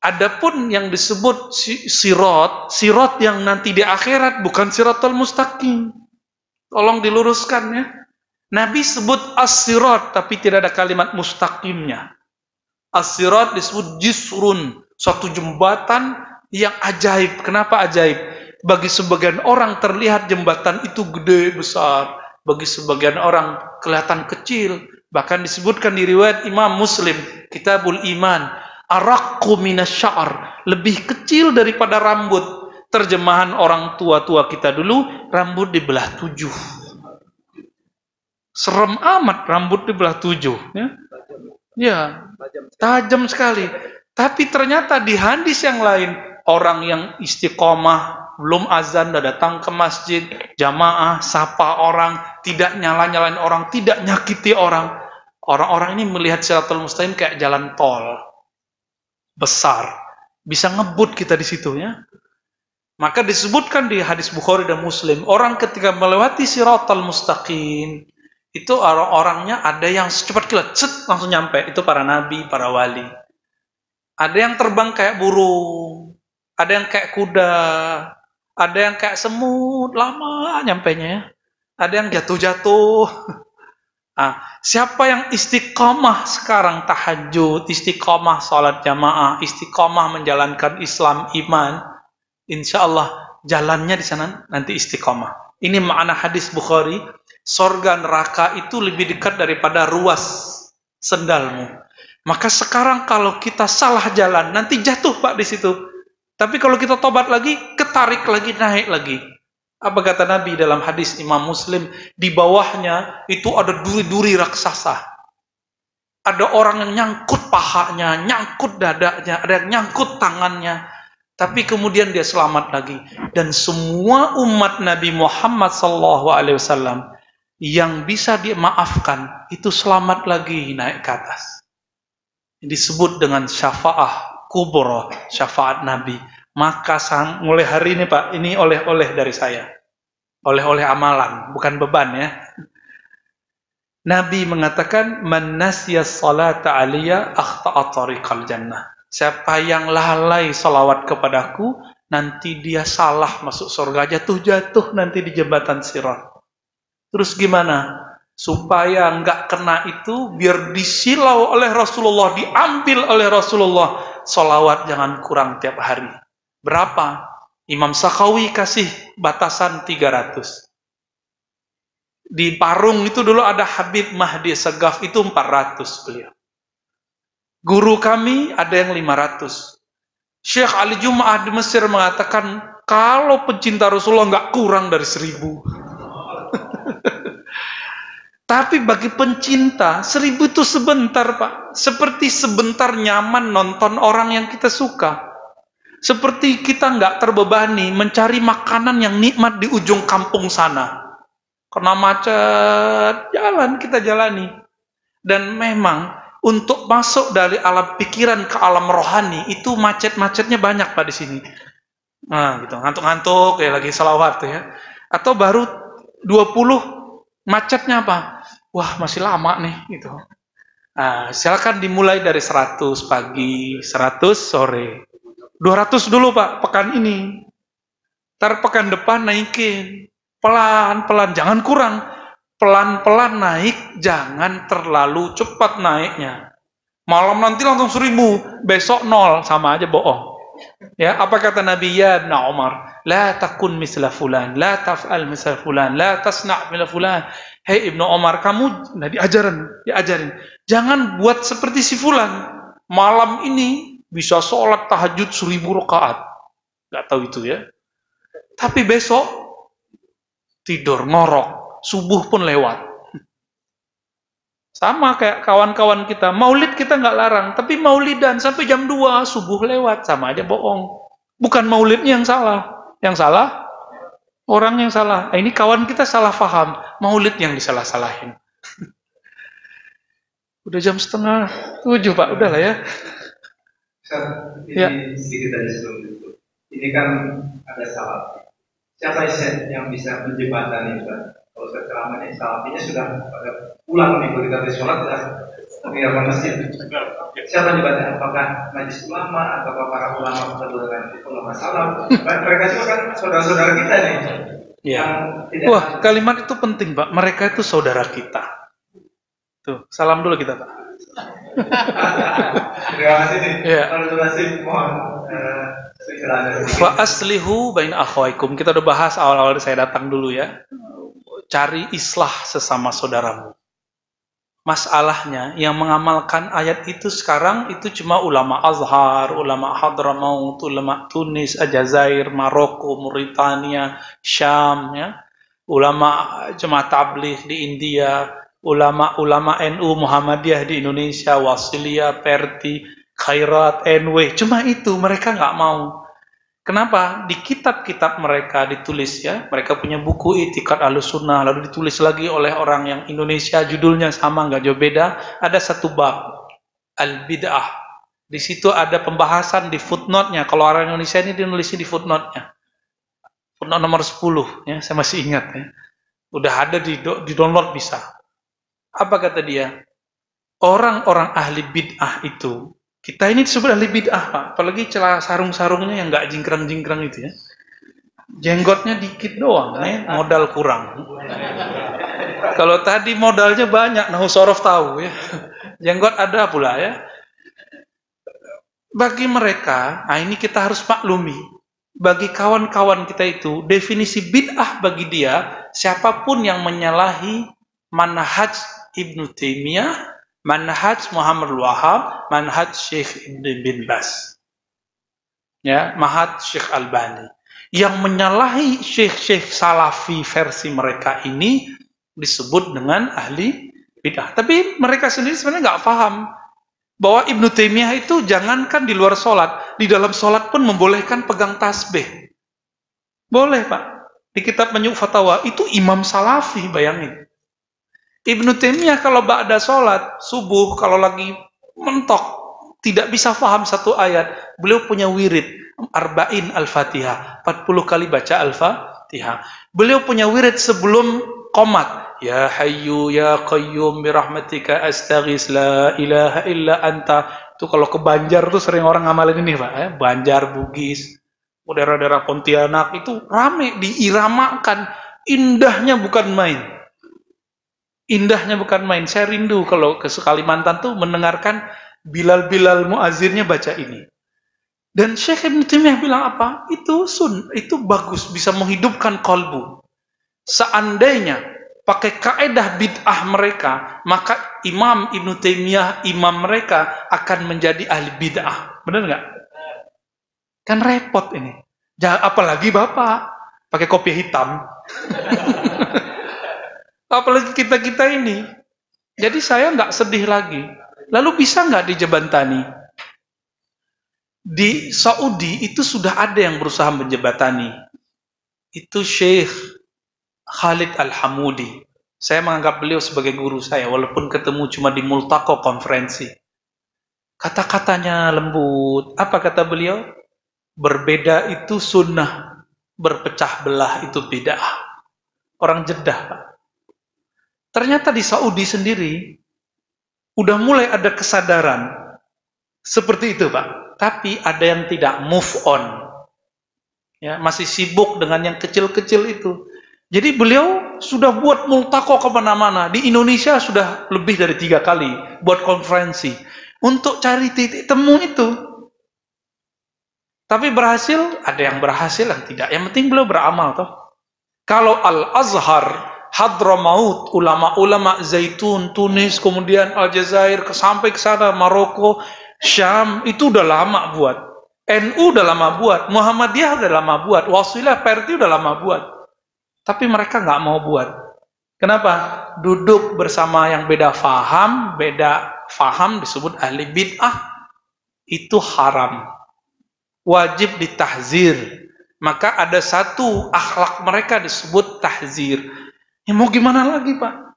Adapun yang disebut sirat yang nanti di akhirat bukan siratul mustaqim. Tolong diluruskan ya. Nabi sebut as-sirat tapi tidak ada kalimat mustaqimnya. As-sirat disebut jisrun, suatu jembatan yang ajaib. Kenapa ajaib? Bagi sebagian orang terlihat jembatan itu gede besar, bagi sebagian orang kelihatan kecil. Bahkan disebutkan di riwayat Imam Muslim, Kitabul Iman, araqqu minasy-sya'r, lebih kecil daripada rambut. Terjemahan orang tua-tua kita dulu, rambut dibelah 7. Serem amat rambut dibelah 7, ya. Ya, tajam sekali. Tapi ternyata di hadis yang lain, orang yang istiqomah, belum azan, udah datang ke masjid, jamaah, sapa orang, tidak nyala-nyalain orang, tidak nyakiti orang. Orang-orang ini melihat Shiratal Mustaqim kayak jalan tol besar, bisa ngebut kita di situ, ya. Maka disebutkan di hadis Bukhari dan Muslim, orang ketika melewati Shiratal Mustaqim itu orang-orangnya ada yang secepat kilat, langsung nyampe. Itu para nabi, para wali. Ada yang terbang kayak burung, ada yang kayak kuda, ada yang kayak semut, lama nyampenya, ya. Ada yang jatuh-jatuh. Siapa yang istiqomah sekarang tahajud, istiqomah sholat jamaah, istiqomah menjalankan Islam, iman, insya Allah jalannya di sana nanti istiqomah. Ini makna hadis Bukhari, sorga neraka itu lebih dekat daripada ruas sendalmu. Maka sekarang kalau kita salah jalan, nanti jatuh Pak di situ. Tapi kalau kita tobat lagi, ketarik lagi, naik lagi. Apa kata Nabi dalam hadis Imam Muslim? Di bawahnya itu ada duri-duri raksasa. Ada orang yang nyangkut pahanya, nyangkut dadanya, ada yang nyangkut tangannya. Tapi kemudian dia selamat lagi. Dan semua umat Nabi Muhammad SAW yang bisa dimaafkan, itu selamat lagi naik ke atas. Disebut dengan syafa'ah kubra, syafaat Nabi. Maka mulai hari ini Pak, ini oleh-oleh dari saya. Oleh-oleh amalan, bukan beban, ya. Nabi mengatakan, man nasiya salata aliyya akhta'a tariqal jannah. Siapa yang lalai salawat kepadaku, nanti dia salah masuk surga, jatuh-jatuh nanti di jembatan Sirat. Terus gimana? Supaya enggak kena itu, biar disilau oleh Rasulullah, diambil oleh Rasulullah, salawat jangan kurang tiap hari. Berapa? Imam Sakhawi kasih batasan 300. Di Parung itu dulu ada Habib Mahdi Segaf, itu 400 beliau. Guru kami ada yang 500. Syekh Ali Jum'ah di Mesir mengatakan, kalau pencinta Rasulullah nggak kurang dari 1000. Tapi bagi pencinta, 1000 itu sebentar Pak. Seperti sebentar nyaman nonton orang yang kita suka. Seperti kita nggak terbebani mencari makanan yang nikmat di ujung kampung sana. Kena macet, jalan kita jalani. Dan memang untuk masuk dari alam pikiran ke alam rohani itu macet-macetnya banyak Pak di sini. Nah, gitu, ngantuk-ngantuk ya lagi salawat tuh, ya. Atau baru 20 macetnya apa? Wah, masih lama nih gitu. Nah, silakan dimulai dari 100 pagi, 100 sore. 200 dulu Pak, pekan ini. Ntar pekan depan naikin. Pelan-pelan, jangan kurang. Pelan-pelan naik, jangan terlalu cepat naiknya. Malam nanti langsung 1000, besok 0, sama aja bohong. Ya, apa kata Nabi? Ya Ibn Umar, la takun misla fulan, la taf'al misla fulan, la tasna' misla fulan. Hei Ibn Umar, kamu diajarin. Jangan buat seperti si fulan. Malam ini bisa sholat tahajud 1000 rakaat. Gak tahu itu, ya. Tapi besok tidur ngorok, subuh pun lewat. Sama kayak kawan-kawan kita, maulid kita nggak larang, tapi maulidan sampai jam 2 subuh lewat, sama aja bohong. Bukan maulidnya yang salah, orang yang salah. Nah, ini kawan kita salah paham, maulid yang disalah-salahin. Udah jam 6:30 Pak, udahlah ya. Ini sedikit dari sebelum itu. Ini kan ada salaf. Siapa yang bisa menjembatani Pak? Kalau ceramahnya salafinya sudah pada pulang nih, ketika habis sholat sudah meninggalkan masjid. Siapa menjembatani? Apakah majelis ulama atau para ulama dengan ulama salaf? Mereka juga kan saudara-saudara kita nih. Ya. Wah, kalimat itu penting Pak. Mereka itu saudara kita. Tuh, salam dulu kita Pak. Terima kasih nih. Ya. Terima kasih, mohon Fa aslihu baina akhwaikum. Kita udah bahas awal-awal saya datang dulu ya. Cari islah sesama saudaramu. Masalahnya yang mengamalkan ayat itu sekarang itu cuma ulama Azhar, ulama Hadramaut, ulama Tunis, Aljazair, Maroko, Mauritania, Syam ya. Ulama Jemaah Tabligh di India, ulama NU Muhammadiyah di Indonesia, Wasiliyah, Perti, Khairat, NW. Cuma itu mereka nggak mau. Kenapa? Di kitab-kitab mereka ditulis ya, mereka punya buku I'tiqad Ahlussunnah, lalu ditulis lagi oleh orang yang Indonesia, judulnya sama, nggak jauh beda. Ada satu bab, Al-Bid'ah. Di situ ada pembahasan di footnote-nya. Kalau orang Indonesia ini dinulisnya di footnote-nya. Footnote nomor 10, ya, saya masih ingat ya. Udah ada di download bisa. Apa kata dia? Orang-orang ahli bid'ah itu, kita ini disebut ahli bid'ah, Pak. Apalagi celah sarung-sarungnya yang nggak jingkrang-jingkrang itu ya. Jenggotnya dikit doang, ya. Modal kurang. Kalau tadi modalnya banyak, Nahu Sorof tahu ya. Jenggot ada pula ya. Bagi mereka, nah ini kita harus maklumi. Bagi kawan-kawan kita itu, definisi bid'ah bagi dia, siapapun yang menyalahi manhaj Ibnu Taimiyah, manhaj Muhammad Wahab, manhaj Syekh Ibn bin Bas. Ya, manhaj Syekh Albani. Yang menyalahi Syekh-Syekh Salafi versi mereka ini disebut dengan ahli bid'ah. Tapi mereka sendiri sebenarnya nggak paham bahwa Ibnu Taimiyah itu jangankan di luar sholat, di dalam sholat pun membolehkan pegang tasbih. Boleh, Pak. Di kitab Majmu' Fatawa itu Imam Salafi, bayangin. Ibnu Taimiyah kalau ba'da sholat, subuh, kalau lagi mentok, tidak bisa paham satu ayat, beliau punya wirid, Arba'in Al-Fatihah, 40 kali baca Al-Fatihah. Beliau punya wirid sebelum qomat, Ya Hayyu Ya Qayyum birahmatika astaghis la ilaha illa anta. Itu kalau ke Banjar tuh sering orang ngamalin ini, Pak. Banjar, Bugis, daerah-daerah Pontianak itu rame, diiramakan. Indahnya bukan main. Indahnya bukan main. Saya rindu kalau ke Kalimantan tuh mendengarkan Bilal muazzinnya baca ini. Dan Syekh Ibnu Taimiyah bilang apa? Itu bagus, bisa menghidupkan kalbu. Seandainya pakai kaedah bid'ah mereka, maka Imam Ibnu Taimiyah, imam mereka akan menjadi ahli bid'ah. Benar nggak? Kan repot ini. Apalagi Bapak pakai kopi hitam. Apalagi kita ini. Jadi saya nggak sedih lagi. Lalu bisa nggak dijebantani? Di Saudi itu sudah ada yang berusaha menjebatani. Itu Syekh Khalid Al-Hamudi. Saya menganggap beliau sebagai guru saya, walaupun ketemu cuma di multaqo konferensi. Kata-katanya lembut. Apa kata beliau? Berbeda itu sunnah, berpecah belah itu bid'ah. Orang Jeddah, Pak. Ternyata di Saudi sendiri udah mulai ada kesadaran seperti itu, Pak. Tapi ada yang tidak move on. Ya, masih sibuk dengan yang kecil-kecil itu. Jadi beliau sudah buat multaqo kemana-mana. Di Indonesia sudah lebih dari 3 kali buat konferensi untuk cari titik temu itu. Tapi berhasil, ada yang berhasil, yang tidak. Yang penting beliau beramal toh. Kalau Al-Azhar, Hadramaut, ulama-ulama Zaitun, Tunis, kemudian Aljazair, sampai ke sana Maroko, Syam, itu udah lama buat. NU udah lama buat, Muhammadiyah udah lama buat, Wasiliyah, Perti udah lama buat. Tapi mereka nggak mau buat. Kenapa? Duduk bersama yang beda faham disebut ahli bid'ah, itu haram. Wajib ditahzir. Maka ada satu akhlak mereka disebut tahzir. Ya mau gimana lagi, Pak?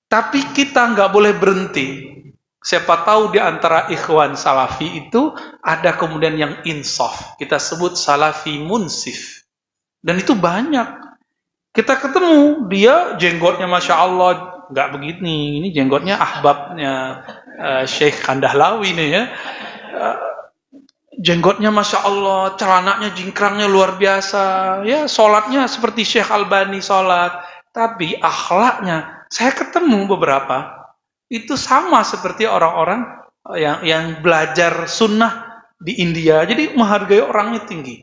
Tapi kita nggak boleh berhenti. Siapa tahu di antara ikhwan salafi itu ada kemudian yang insaf. Kita sebut salafi munsif. Dan itu banyak. Kita ketemu, dia jenggotnya Masya Allah, nggak begini. Ini jenggotnya ahbabnya Syekh Kandahlawi nih ya. Jenggotnya Masya Allah, celananya jingkrangnya luar biasa. Ya, sholatnya seperti Syekh Albani sholat. Tapi akhlaknya, saya ketemu beberapa, itu sama seperti orang-orang yang belajar sunnah di India. Jadi menghargai orangnya tinggi.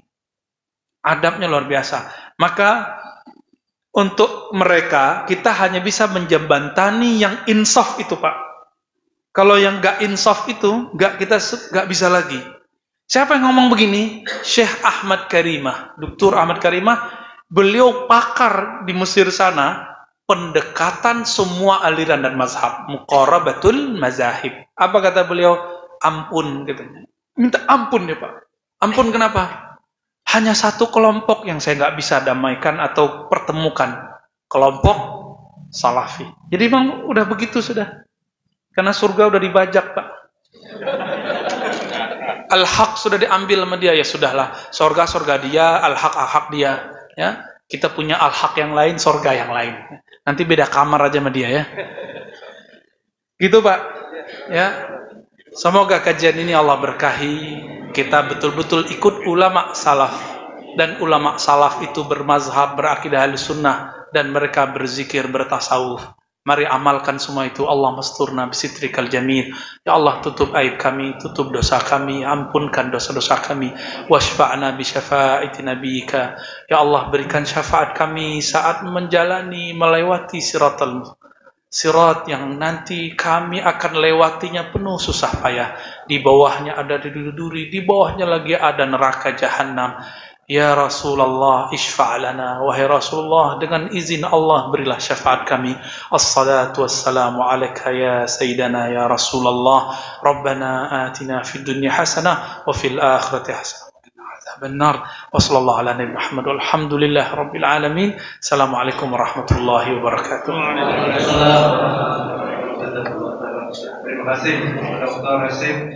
Adabnya luar biasa. Maka untuk mereka kita hanya bisa menjembatani yang insaf itu, Pak. Kalau yang nggak insaf itu kita nggak bisa lagi. Siapa yang ngomong begini? Syekh Ahmad Karimah, Dr. Ahmad Karimah. Beliau pakar di Mesir sana, pendekatan semua aliran dan mazhab, muqarabatul mazahib. Apa kata beliau? Ampun katanya. Minta ampun ya Pak. Ampun kenapa? Hanya satu kelompok yang saya nggak bisa damaikan atau pertemukan, kelompok Salafi. Jadi memang udah begitu sudah. Karena surga udah dibajak Pak. Al-haq sudah diambil sama dia, ya sudahlah. Surga dia, al-haq dia. Ya, kita punya al-haq yang lain, surga yang lain. Nanti beda kamar aja sama dia ya. Gitu Pak. Ya. Semoga kajian ini Allah berkahi. Kita betul-betul ikut ulama salaf. Dan ulama salaf itu bermazhab, berakidah Ahlussunnah, dan mereka berzikir, bertasawuf. Mari amalkan semua itu. Allah masturna bisitrikal jamil. Ya Allah, tutup aib kami, tutup dosa kami, ampunkan dosa-dosa kami. Washfa'na bi syafa'ati nabiyika. Ya Allah, berikan syafaat kami saat menjalani, melewati sirat yang nanti kami akan lewatinya penuh susah payah. Di bawahnya ada duri, di bawahnya lagi ada neraka jahanam. Ya Rasulullah, isfa'lana. Wahai Rasulullah, dengan izin Allah berilah syafaat kami. Assalatu wassalamu alaika ya Sayyidana ya Rasulullah. Rabbana atina fid dunya hasanah wa fil akhirati hasanah wa qina adzabannar. Wa sallallahu ala nabi Muhammad walhamdulillah rabbil alamin. Assalamualaikum warahmatullahi wabarakatuh. Terima kasih Dr. Hasyim.